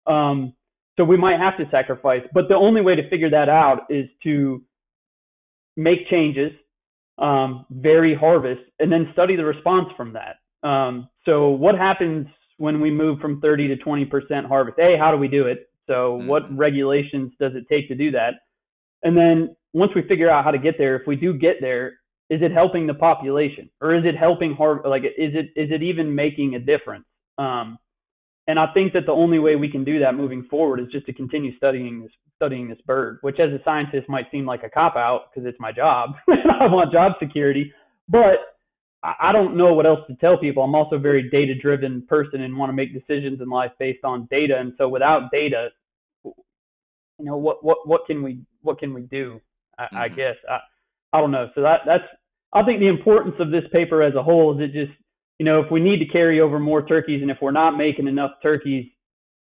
So we might have to sacrifice, but the only way to figure that out is to make changes, vary harvest, and then study the response from that. So what happens when we move from 30 to 20% harvest? How do we do it? So what regulations does it take to do that? And then once we figure out how to get there, if we do get there, is it helping the population, or is it helping is it even making a difference? And I think that the only way we can do that moving forward is just to continue studying this bird, which as a scientist might seem like a cop-out because it's my job. I want job security. But I don't know what else to tell people. I'm also a very data-driven person and want to make decisions in life based on data. And so without data, what can we do? I guess. I don't know. So that's I think the importance of this paper as a whole is it just, if we need to carry over more turkeys and if we're not making enough turkeys,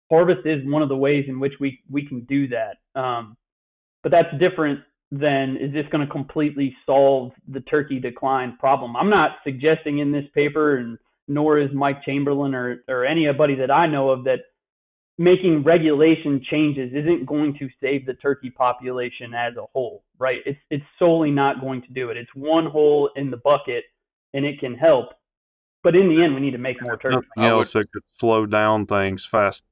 harvest is one of the ways in which we can do that. But that's different than, is this going to completely solve the turkey decline problem? I'm not suggesting in this paper, and nor is Mike Chamberlain or anybody that I know of, that making regulation changes isn't going to save the turkey population as a whole, right? It's solely not going to do it. It's one hole in the bucket, and it can help. But in the end, we need to make more turkeys. Nothing else that could slow down things fast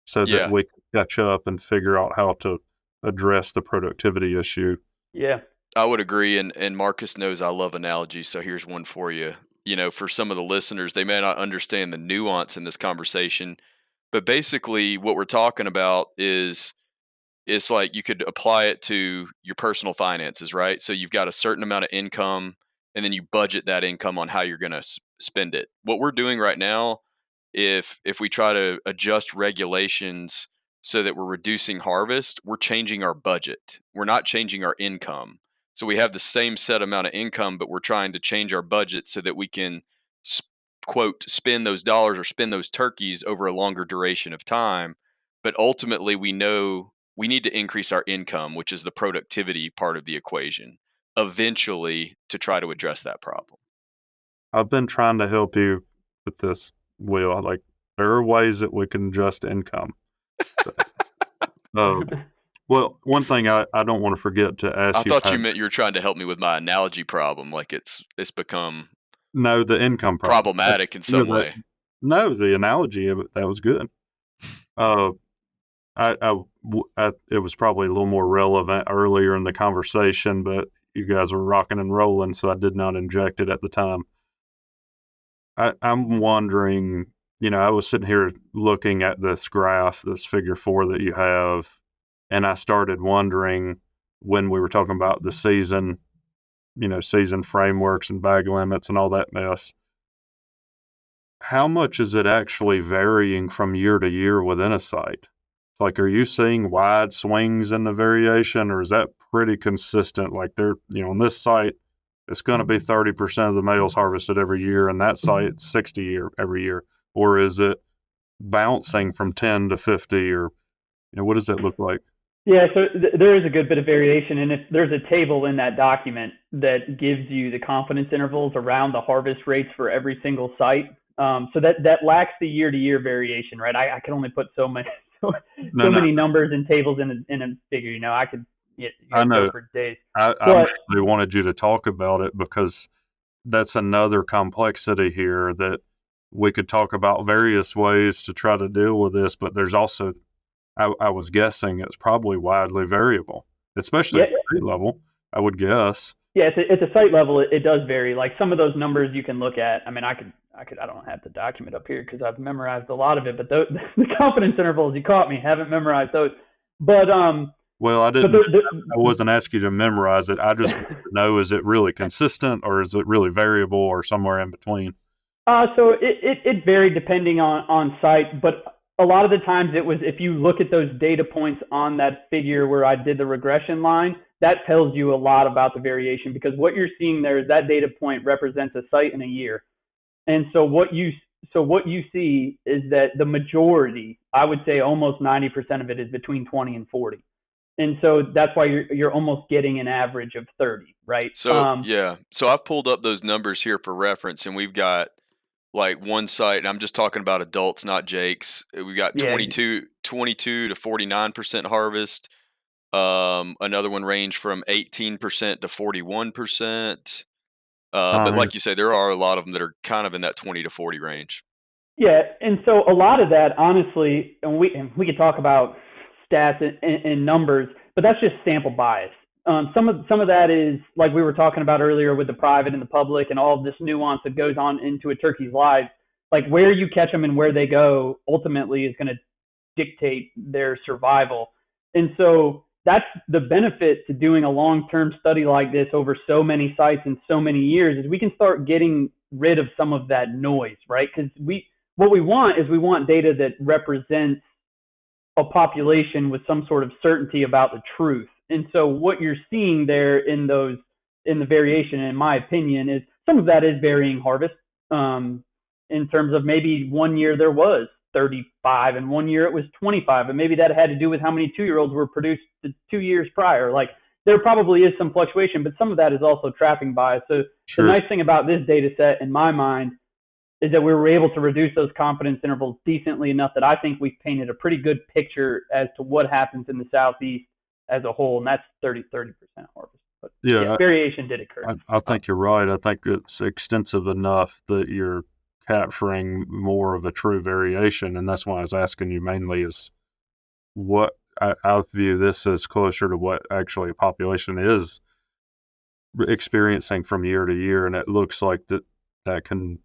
so that we can catch up and figure out how to address the productivity issue. Yeah. I would agree, and Marcus knows I love analogies, so here's one for you. For some of the listeners, they may not understand the nuance in this conversation, but basically what we're talking about is it's like you could apply it to your personal finances, right? So you've got a certain amount of income, and then you budget that income on how you're going to spend it. What we're doing right now, if we try to adjust regulations so that we're reducing harvest, we're changing our budget. We're not changing our income. So we have the same set amount of income, but we're trying to change our budget so that we can, quote, spend those dollars or spend those turkeys over a longer duration of time. But ultimately, we know we need to increase our income, which is the productivity part of the equation, eventually, to try to address that problem. I've been trying to help you with this, Will. Like, there are ways that we can adjust income. So, well, one thing I don't want to forget to ask you. I thought you meant you were trying to help me with my analogy problem. Like it's become the income problem. Problematic in some way. No, the analogy of it, that was good. It was probably a little more relevant earlier in the conversation, but you guys were rocking and rolling, so I did not inject it at the time. I'm wondering, I was sitting here looking at this graph, this figure 4 that you have, and I started wondering when we were talking about the season, season frameworks and bag limits and all that mess, how much is it actually varying from year to year within a site? Like, are you seeing wide swings in the variation, or is that pretty consistent? Like, on this site, it's going to be 30% of the males harvested every year, and that site 60 every year. Or is it bouncing from 10 to 50, or what does that look like? Yeah, so there is a good bit of variation, and if there's a table in that document that gives you the confidence intervals around the harvest rates for every single site. So that lacks the year-to-year variation, right? I can only put so many numbers and tables in a figure. I could go for days. I actually wanted you to talk about it because that's another complexity here that we could talk about various ways to try to deal with this, but there's also, I was guessing it's probably widely variable, especially at the site level, I would guess. Yeah, at the site level, it does vary. Like some of those numbers you can look at. I mean, I don't have the document up here because I've memorized a lot of it, but the confidence intervals, you caught me, haven't memorized those. But well, I didn't. I wasn't asking you to memorize it. I just wanted to know: is it really consistent, or is it really variable, or somewhere in between? So it varied depending on site, but a lot of the times it was, if you look at those data points on that figure where I did the regression line, that tells you a lot about the variation, because what you're seeing there is that data point represents a site in a year. And so what you see is that the majority, I would say almost 90% of it, is between 20 and 40. And so that's why you're almost getting an average of 30, right? So so I've pulled up those numbers here for reference, and we've got like one site, and I'm just talking about adults, not Jake's. We got 22 to 49% harvest. Another one ranged from 18% to 41%. But like you say, there are a lot of them that are kind of in that 20 to 40 range. Yeah, and so a lot of that, honestly, and we could talk about stats and numbers, but that's just sample bias. Some of that is, like we were talking about earlier, with the private and the public and all of this nuance that goes on into a turkey's lives. Like, where you catch them and where they go ultimately is going to dictate their survival. And so that's the benefit to doing a long-term study like this over so many sites and so many years, is we can start getting rid of some of that noise, right? Because what we want data that represents a population with some sort of certainty about the truth. And so what you're seeing there in the variation, in my opinion, is some of that is varying harvest. In terms of, maybe one year there was 35 and one year it was 25, and maybe that had to do with how many 2-year-olds were produced the 2 years prior. Like, there probably is some fluctuation, but some of that is also trapping bias. So The nice thing about this data set, in my mind, is that we were able to reduce those confidence intervals decently enough that I think we've painted a pretty good picture as to what happens in the Southeast as a whole, and that's 30% harvest. But variation did occur. I think you're right. I think it's extensive enough that you're capturing more of a true variation, and that's why I was asking you mainly is what I view this as closer to what actually a population is experiencing from year to year, and it looks like that can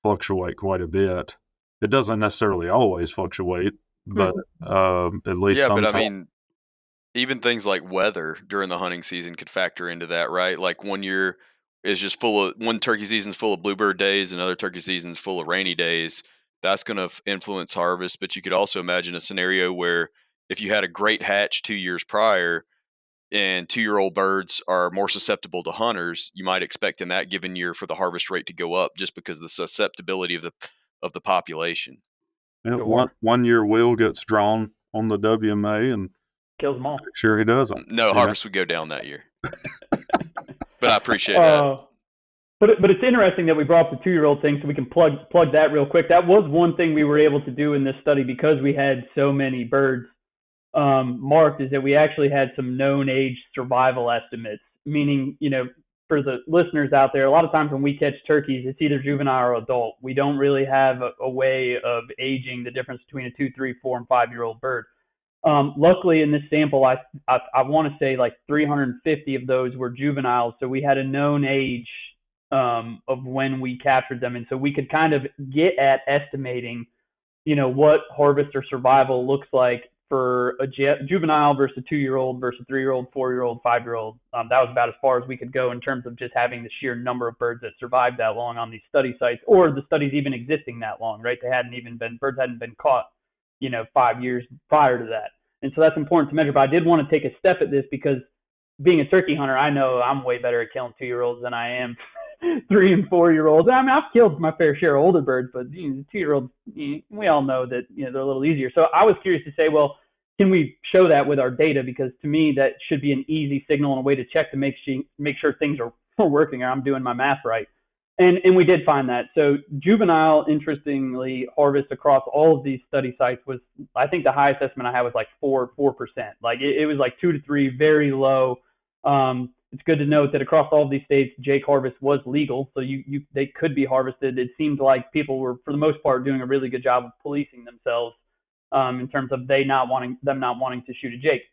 fluctuate quite a bit. It doesn't necessarily always fluctuate, but at least sometimes. But I mean, even things like weather during the hunting season could factor into that, right? Like, one year is just one turkey season's full of bluebird days, another turkey season's full of rainy days. That's going to influence harvest. But you could also imagine a scenario where, if you had a great hatch 2 years prior, and 2-year-old birds are more susceptible to hunters, you might expect in that given year for the harvest rate to go up, just because of the susceptibility of the population. Yeah, one year Will gets drawn on the WMA and kills them all. Sure he doesn't. No, harvest would go down that year. But I appreciate that. But it's interesting that we brought up the 2-year-old thing, so we can plug that real quick. That was one thing we were able to do in this study, because we had so many birds marked, is that we actually had some known age survival estimates, meaning, for the listeners out there, a lot of times when we catch turkeys, it's either juvenile or adult. We don't really have a way of aging the difference between a 2, 3, 4, and 5-year-old bird. Luckily, in this sample, I want to say like 350 of those were juveniles, so we had a known age of when we captured them, and so we could kind of get at estimating, what harvest or survival looks like for a juvenile versus a 2-year-old versus a 3-year-old, 4-year-old, 5-year-old. That was about as far as we could go in terms of just having the sheer number of birds that survived that long on these study sites, or the studies even existing that long, right? Birds hadn't been caught, 5 years prior to that. And so that's important to measure. But I did want to take a step at this, because being a turkey hunter, I know I'm way better at killing 2-year-olds than I am 3 and 4-year-olds. I mean, I've killed my fair share of older birds, but the 2-year-olds, we all know that they're a little easier. So I was curious to say, well, can we show that with our data? Because to me, that should be an easy signal and a way to check to make sure things are working, or I'm doing my math right. And we did find that. So juvenile, interestingly, harvest across all of these study sites was, I think the highest estimate I had was like 4%. Like it was like 2 to 3, very low. It's good to note that across all of these states, Jake harvest was legal, so they could be harvested. It seemed like people were, for the most part, doing a really good job of policing themselves in terms of them not wanting to shoot a Jake.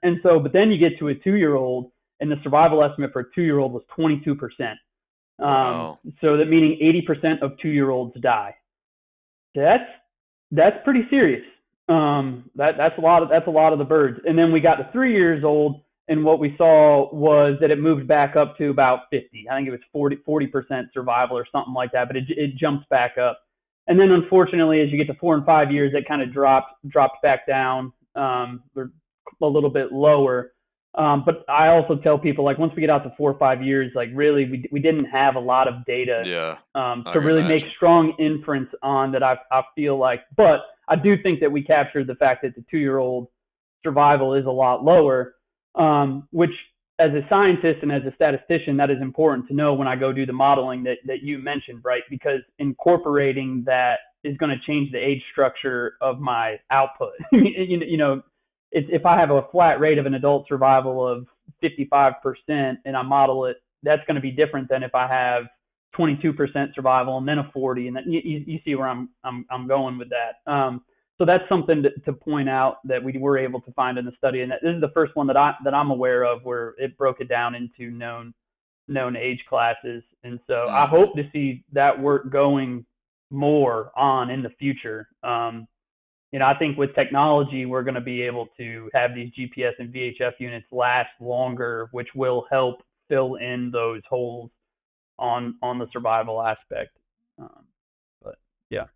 And so, but then you get to a 2-year-old, and the survival estimate for a 2-year-old was 22%. Wow. So that meaning 80% of 2-year-olds die. That's pretty serious. That's a lot of the birds. And then we got to 3 years old, and what we saw was that it moved back up to about 50. I think it was 40% survival or something like that, but it jumps back up. And then unfortunately, as you get to 4 and 5 years, that kind of dropped back down, or a little bit lower. But I also tell people, like, once we get out to 4 or 5 years, like, really, we didn't have a lot of data to really make strong inference on that. I feel like, but I do think that we captured the fact that the 2-year-old survival is a lot lower, which, as a scientist and as a statistician, that is important to know when I go do the modeling that you mentioned, right? Because incorporating that is going to change the age structure of my output. If I have a flat rate of an adult survival of 55% and I model it, that's going to be different than if I have 22% survival and then a 40, and then you see where I'm going with that. So that's something to point out that we were able to find in the study, and this is the first one that I'm aware of where it broke it down into known age classes. And so I hope to see that work going more on in the future. I think with technology, we're going to be able to have these GPS and VHF units last longer, which will help fill in those holes on the survival aspect. But yeah.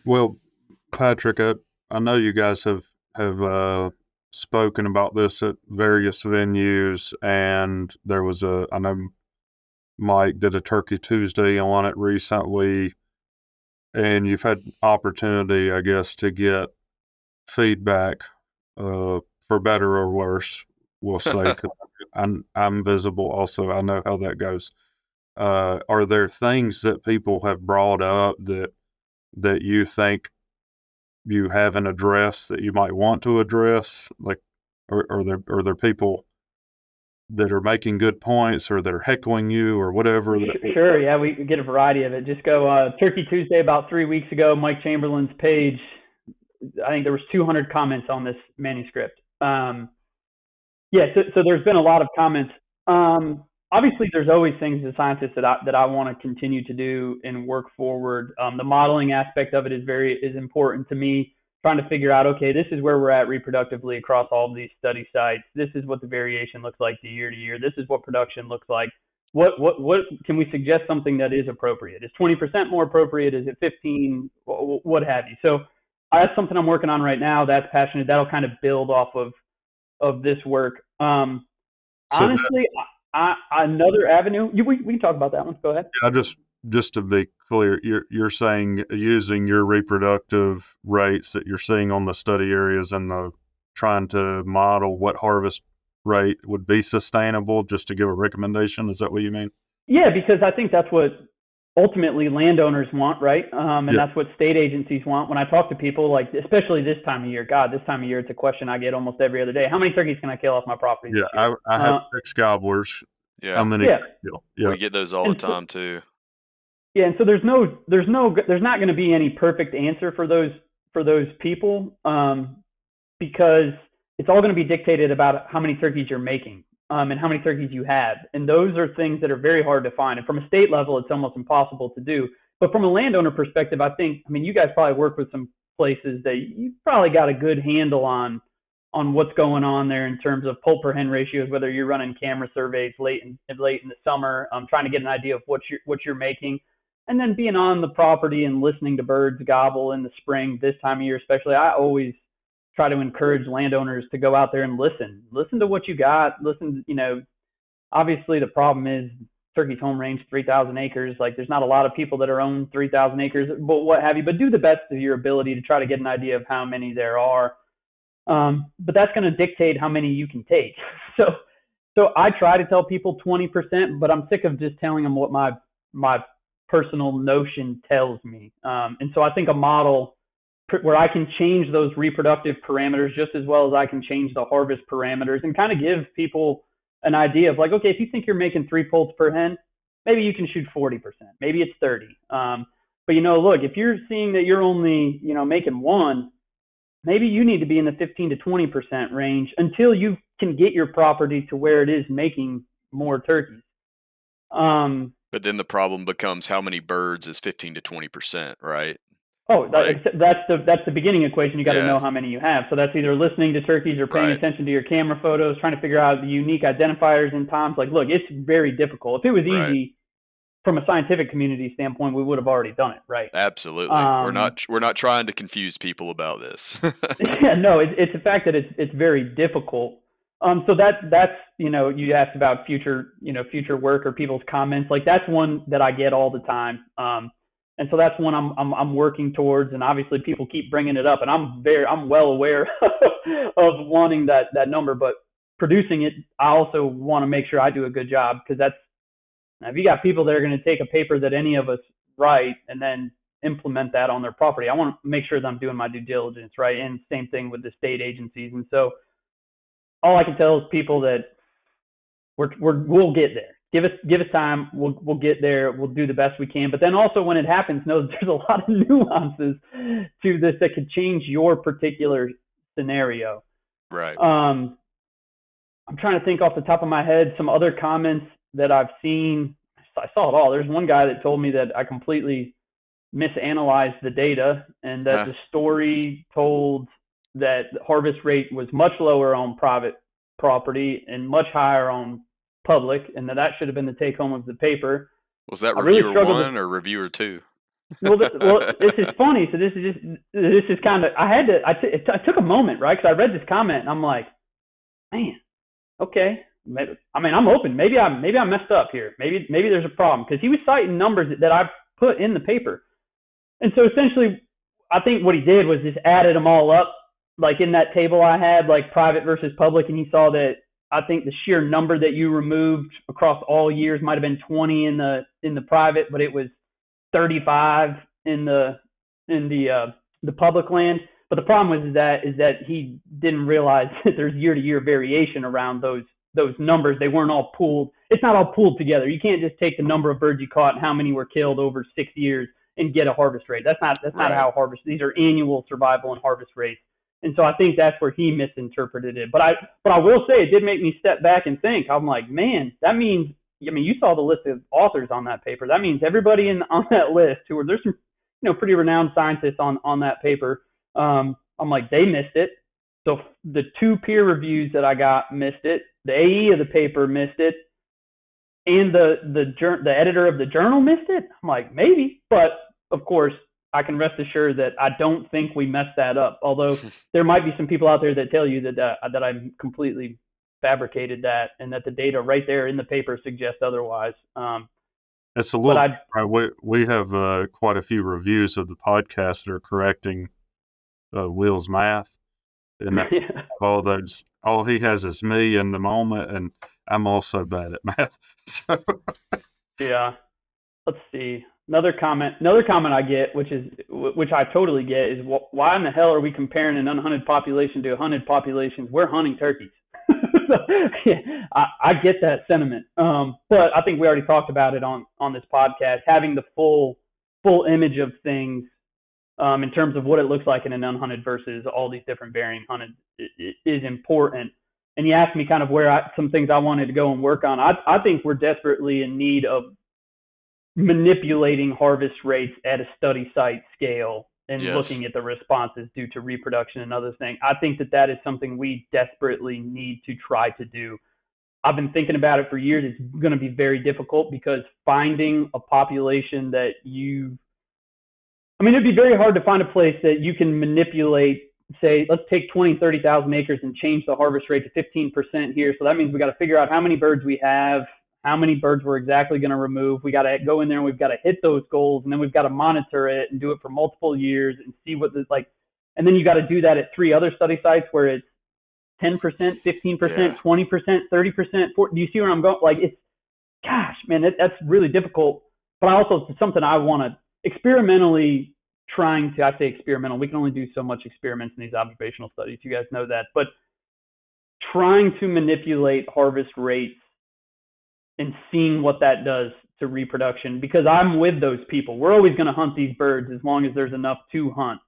Well, Patrick, I know you guys have spoken about this at various venues, and there was I know Mike did a Turkey Tuesday on it recently, and you've had opportunity, I guess, to get feedback, for better or worse, we'll say, 'cause I'm visible also. I know how that goes. Are there things that people have brought up that you think you haven't addressed that you might want to address? Like, are there people that are making good points, or they're heckling you, or whatever? Sure, yeah, we get a variety of it. Just go Turkey Tuesday about 3 weeks ago, Mike Chamberlain's page. I think there was 200 comments on this manuscript. So there's been a lot of comments. Obviously, there's always things as a scientist that I want to continue to do and work forward. The modeling aspect of it is important to me. Trying to figure out, okay, this is where we're at reproductively across all of these study sites. This is what the variation looks like year to year. This is what production looks like. What can we suggest something that is appropriate? Is 20% more appropriate? Is it 15? What have you? So that's something I'm working on right now. That's passionate. That'll kind of build off of this work. Honestly, another avenue. We can talk about that one. Go ahead. Yeah, just to be clear, you're saying using your reproductive rates that you're seeing on the study areas and trying to model what harvest rate would be sustainable, just to give a recommendation. Is that what you mean? Yeah, because I think that's what ultimately landowners want, right? And that's what state agencies want. When I talk to people, like, especially this time of year, this time of year, it's a question I get almost every other day. How many turkeys can I kill off my property? Yeah, I have 6 gobblers. Yeah. How many? Yeah. We get those all the time too. Yeah, and so there's not going to be any perfect answer for those people, because it's all going to be dictated about how many turkeys you're making, and how many turkeys you have, and those are things that are very hard to find. And from a state level, it's almost impossible to do. But from a landowner perspective, I mean, you guys probably work with some places that you probably got a good handle on what's going on there in terms of poult per hen ratios, whether you're running camera surveys late in the summer, trying to get an idea of what you're making. And then being on the property and listening to birds gobble in the spring, this time of year especially, I always try to encourage landowners to go out there and listen to what you got. Listen, obviously the problem is turkey's home range 3,000 acres. Like, there's not a lot of people that own 3,000 acres, but what have you. But do the best of your ability to try to get an idea of how many there are. But that's going to dictate how many you can take. So I try to tell people 20%, but I'm sick of just telling them what my personal notion tells me. And so I think a model where I can change those reproductive parameters just as well as I can change the harvest parameters, and kind of give people an idea of, like, okay, if you think you're making 3 poults per hen, maybe you can shoot 40%, maybe it's 30. But look, if you're seeing that you're only, making 1, maybe you need to be in the 15 to 20% range until you can get your property to where it is making more turkeys. But then the problem becomes, how many birds is 15 to 20%, right? Oh, that's the beginning equation. You got to know how many you have. So that's either listening to turkeys or paying attention to your camera photos, trying to figure out the unique identifiers in times. Like, look, it's very difficult. If it was easy, from a scientific community standpoint, we would have already done it, right? Absolutely. We're not trying to confuse people about this. Yeah, no, it's the fact that it's very difficult. So that's you asked about future work or people's comments. Like that's one that I get all the time. And so that's one I'm working towards, and obviously people keep bringing it up, and I'm well aware of wanting that number, but producing it, I also want to make sure I do a good job, because that's, if you got people that are going to take a paper that any of us write and then implement that on their property, I want to make sure that I'm doing my due diligence, right? And same thing with the state agencies. And so all I can tell is people that we'll get there. Give us time. We'll get there. We'll do the best we can. But then also when it happens, know that there's a lot of nuances to this that could change your particular scenario. Right. I'm trying to think off the top of my head some other comments that I've seen. I saw it all. There's one guy that told me that I completely misanalyzed the data, and that the story told that the harvest rate was much lower on private property and much higher on public, and that should have been the take home of the paper. Was that reviewer one or reviewer two? Well, this is funny. So this is kind of, I took a moment, right? Because I read this comment and I'm like, man, okay. Maybe, I'm open. Maybe I messed up here. Maybe there's a problem, because he was citing numbers that I put in the paper. And so essentially, I think what he did was just added them all up, like in that table I had, like private versus public, and he saw that I think the sheer number that you removed across all years might have been 20 in the private, but it was 35 in the public land. But the problem is that he didn't realize that there's year-to-year variation around those numbers. They weren't all pooled. It's not all pooled together. You can't just take the number of birds you caught and how many were killed over 6 years and get a harvest rate. That's not how harvest. These are annual survival and harvest rates. And so I think that's where he misinterpreted it. But I will say, it did make me step back and think. I'm like, man, that means, you saw the list of authors on that paper. That means everybody on that list there's some pretty renowned scientists on that paper. I'm like, they missed it. So the 2 peer reviews that I got missed it. The AE of the paper missed it, and the editor of the journal missed it. I'm like, maybe, but of course I can rest assured that I don't think we messed that up. Although there might be some people out there that tell you that I completely fabricated that, and that the data right there in the paper suggests otherwise. It's a little. We have quite a few reviews of the podcast that are correcting Will's math. And all those, all he has is me in the moment, and I'm also bad at math. So. Yeah. Let's see. Another comment I get, which I totally get, is why in the hell are we comparing an unhunted population to a hunted population? We're hunting turkeys. I get that sentiment. But I think we already talked about it on this podcast. Having the full image of things, in terms of what it looks like in an unhunted versus all these different varying hunted is important. And you asked me kind of where some things I wanted to go and work on. I think we're desperately in need of manipulating harvest rates at a study site scale and looking at the responses due to reproduction and other things. I think that is something we desperately need to try to do. I've been thinking about it for years. It's going to be very difficult, because finding a population that it'd be very hard to find a place that you can manipulate. Say, let's take 20, 30,000 acres and change the harvest rate to 15% here. So that means we got to figure out how many birds we have, how many birds we're exactly going to remove. We got to go in there and we've got to hit those goals, and then we've got to monitor it and do it for multiple years and see what it's like. And then you got to do that at 3 other study sites where it's 10%, 15%, 20%, 30%. Do you see where I'm going? Like, it's, gosh, man, that's really difficult. But also, it's something I want to experimentally I say experimental. We can only do so much experiments in these observational studies. You guys know that. But trying to manipulate harvest rates and seeing what that does to reproduction, because I'm with those people. We're always going to hunt these birds as long as there's enough to hunt.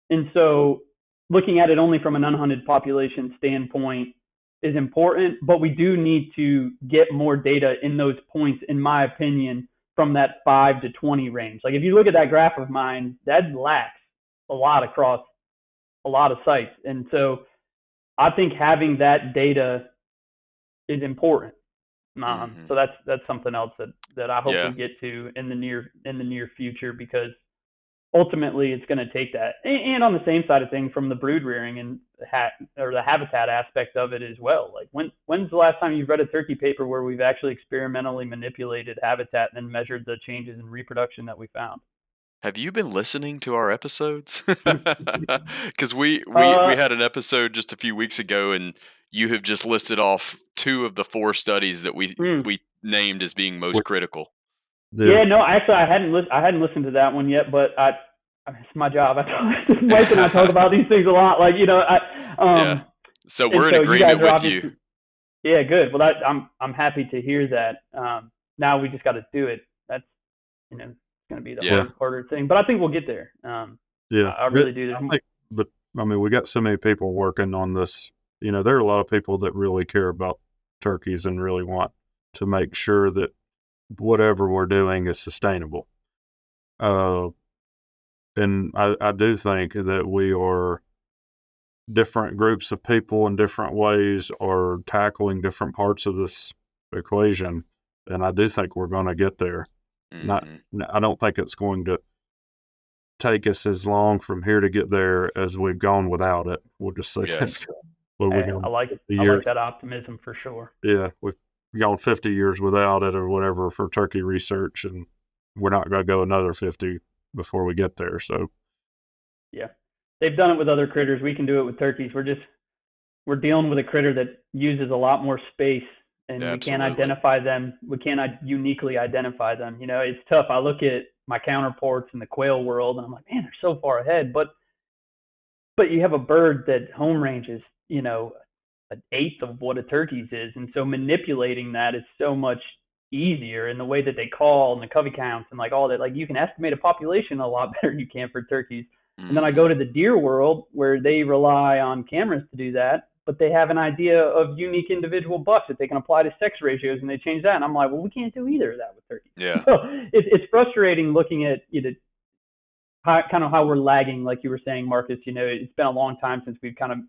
And so looking at it only from an unhunted population standpoint is important, but we do need to get more data in those points, in my opinion, from that 5 to 20 range. Like, if you look at that graph of mine, that lacks a lot across a lot of sites. And so I think having that data is important. So that's something else that I hope Yeah. we get to in the near future, because ultimately it's going to take that. And on the same side of things, from the brood rearing and the habitat aspect of it as well. Like when's the last time you've read a turkey paper where we've actually experimentally manipulated habitat and then measured the changes in reproduction that we found? Have you been listening to our episodes? Because we had an episode just a few weeks ago, and you have just listed off 2 of the 4 studies that we named as being most critical. Yeah, no, actually, I hadn't listened to that one yet, but it's my job. Mike and I talk about these things a lot. Like, yeah. So we're in agreement with you. Yeah, good. Well, I'm happy to hear that. Now we just got to do it. That's going to be the harder thing, but I think we'll get there. I really do. But I mean, we got so many people working on this. There are a lot of people that really care about turkeys and really want to make sure that whatever we're doing is sustainable. And I do think that we are different groups of people in different ways are tackling different parts of this equation. And I do think we're going to get there. I don't think it's going to take us as long from here to get there as we've gone without it. We'll just say that. I like it. I like that optimism for sure. Yeah, we've gone 50 years without it or whatever for turkey research, and we're not going to go another 50 before we get there. So, yeah, they've done it with other critters. We can do it with turkeys. We're dealing with a critter that uses a lot more space, and we can't identify them. We cannot uniquely identify them. It's tough. I look at my counterparts in the quail world, and I'm like, man, they're so far ahead. But you have a bird that home ranges, an eighth of what a turkey's is, and so manipulating that is so much easier in the way that they call and the covey counts and like all that. Like, you can estimate a population a lot better than you can for turkeys. And then I go to the deer world where they rely on cameras to do that, but they have an idea of unique individual bucks that they can apply to sex ratios, and they change that. And I'm like, well, we can't do either of that with turkeys. Yeah. So it's frustrating looking at how we're lagging, like you were saying, Marcus. It's been a long time since we've kind of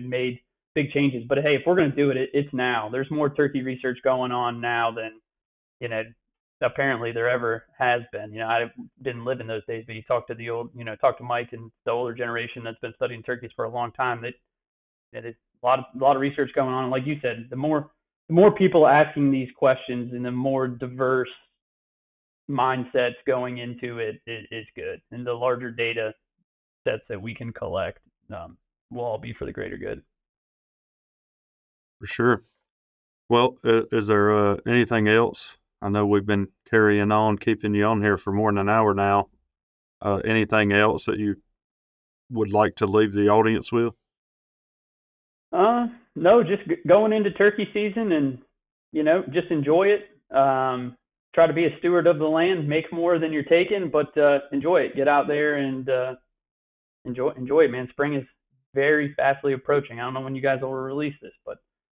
made big changes. But hey, if we're going to do it, it's now. There's more turkey research going on now than apparently there ever has been. I've been living those days, but you talk to talk to Mike and the older generation that's been studying turkeys for a long time. That it's a lot of research going on. And like you said, the more people asking these questions and the more diverse mindsets going into it is good. And the larger data sets that we can collect will all be for the greater good. For sure. Well, is there anything else? I know we've been carrying on, keeping you on here for more than an hour now. Anything else that you would like to leave the audience with? No, just going into turkey season and, just enjoy it. Try to be a steward of the land, make more than you're taking, but enjoy it. Get out there and enjoy it, man. Spring is very fastly approaching. I don't know when you guys will release this, but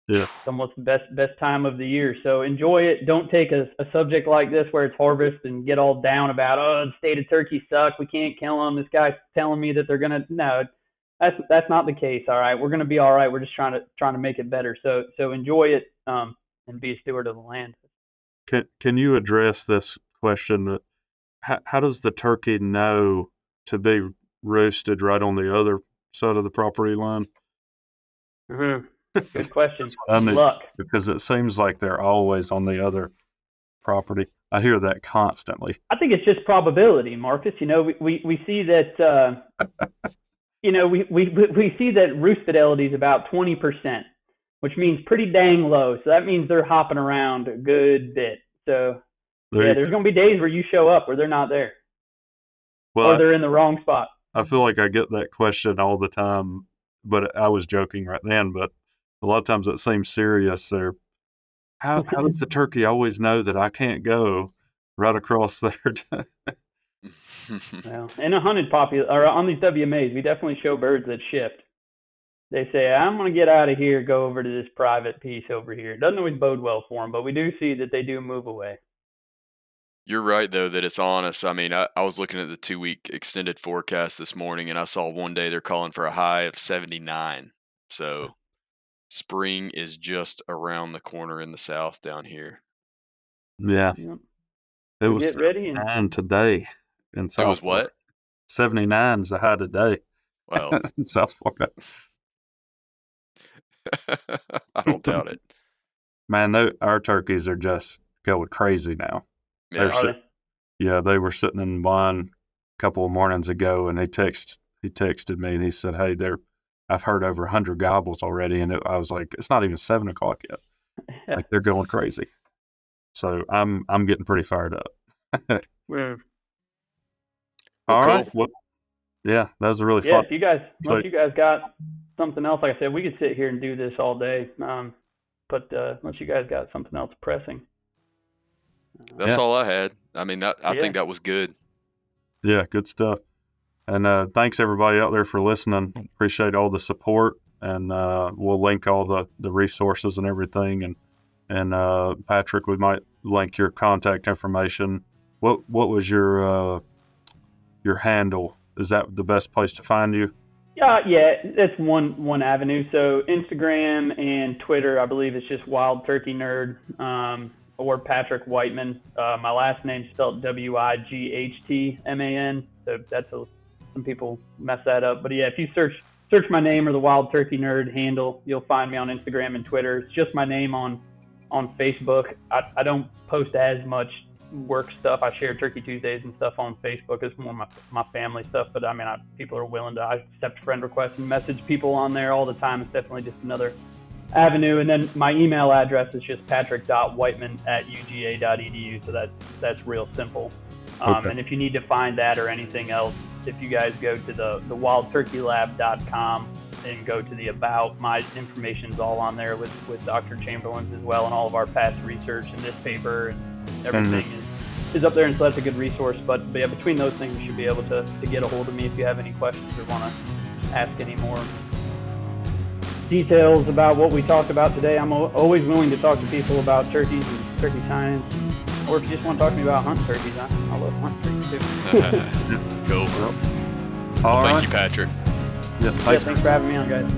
it's almost the best time of the year. So enjoy it. Don't take a subject like this where it's harvest and get all down about, the state of turkeys suck. We can't kill them. This guy's telling me that they're going to. No, that's not the case. All right. We're going to be all right. We're just trying to make it better. So enjoy it and be a steward of the land. Can you address this question? How does the turkey know to be roosted right on the other side of the property line? Mm-hmm. Good question. Luck. Because it seems like they're always on the other property. I hear that constantly. I think it's just probability, Marcus. We see that we see that roost fidelity is about 20%, which means pretty dang low. So that means they're hopping around a good bit. So there's going to be days where you show up where they're not there. Or they're in the wrong spot. I feel like I get that question all the time, but I was joking right then, but a lot of times it seems serious. How does the turkey always know that I can't go right across there? Well, in a hunted or on these WMAs, we definitely show birds that shift. They say, I'm going to get out of here, go over to this private piece over here. It doesn't always bode well for them, but we do see that they do move away. You're right, though, that it's honest. I mean, I was looking at the 2-week extended forecast this morning, and I saw one day they're calling for a high of 79. So Spring is just around the corner in the South down here. Yeah. Yep. It was Get ready 79 today in South It was Florida. what? 79 is the high today Well, in South Florida. I don't doubt it. Man, our turkeys are just going crazy now. Yeah. They were sitting in line a couple of mornings ago, and he texted me and he said, "Hey, I've heard over 100 gobbles already," and I was like, "It's not even 7 o'clock yet." Like, they're going crazy. So I'm getting pretty fired up. All right. Well, yeah, that was a really fun. If you guys, unless you guys got something else, like I said, we could sit here and do this all day. But unless you guys got something else pressing. That's all I had. I mean, I think that was good. Yeah, good stuff. And thanks everybody out there for listening. Appreciate all the support, and we'll link all the resources and everything. And Patrick, we might link your contact information. What was your handle? Is that the best place to find you? Yeah, that's one avenue. So Instagram and Twitter, I believe it's just Wild Turkey Nerd, or Patrick Wightman. My last name's spelled Wightman. So that's some people mess that up. But yeah, if you search my name or the Wild Turkey Nerd handle, you'll find me on Instagram and Twitter. It's just my name on Facebook. I don't post as much work stuff. I share Turkey Tuesdays and stuff on Facebook. It's more my family stuff, but I mean, people are willing to, I accept friend requests and message people on there all the time. It's definitely just another avenue. And then my email address is just patrick.whitman@uga.edu. So that's real simple. Okay. And if you need to find that or anything else, if you guys go to the wildturkeylab.com and go to the About, my information's all on there with Dr. Chamberlain's as well, and all of our past research in this paper and everything is up there, and so that's a good resource. But yeah, between those things, you should be able to get a hold of me if you have any questions or want to ask any more details about what we talked about today. I'm always willing to talk to people about turkeys and turkey science, or if you just want to talk to me about hunting turkeys, I love hunting turkeys too. Cool. Thank you, Patrick. Yeah, thanks for having me on, guys.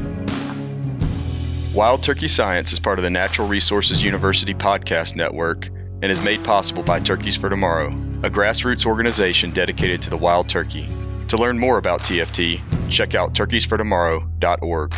Wild Turkey Science is part of the Natural Resources University podcast network and is made possible by Turkeys for Tomorrow, a grassroots organization dedicated to the wild turkey. To learn more about TFT, check out turkeysfortomorrow.org.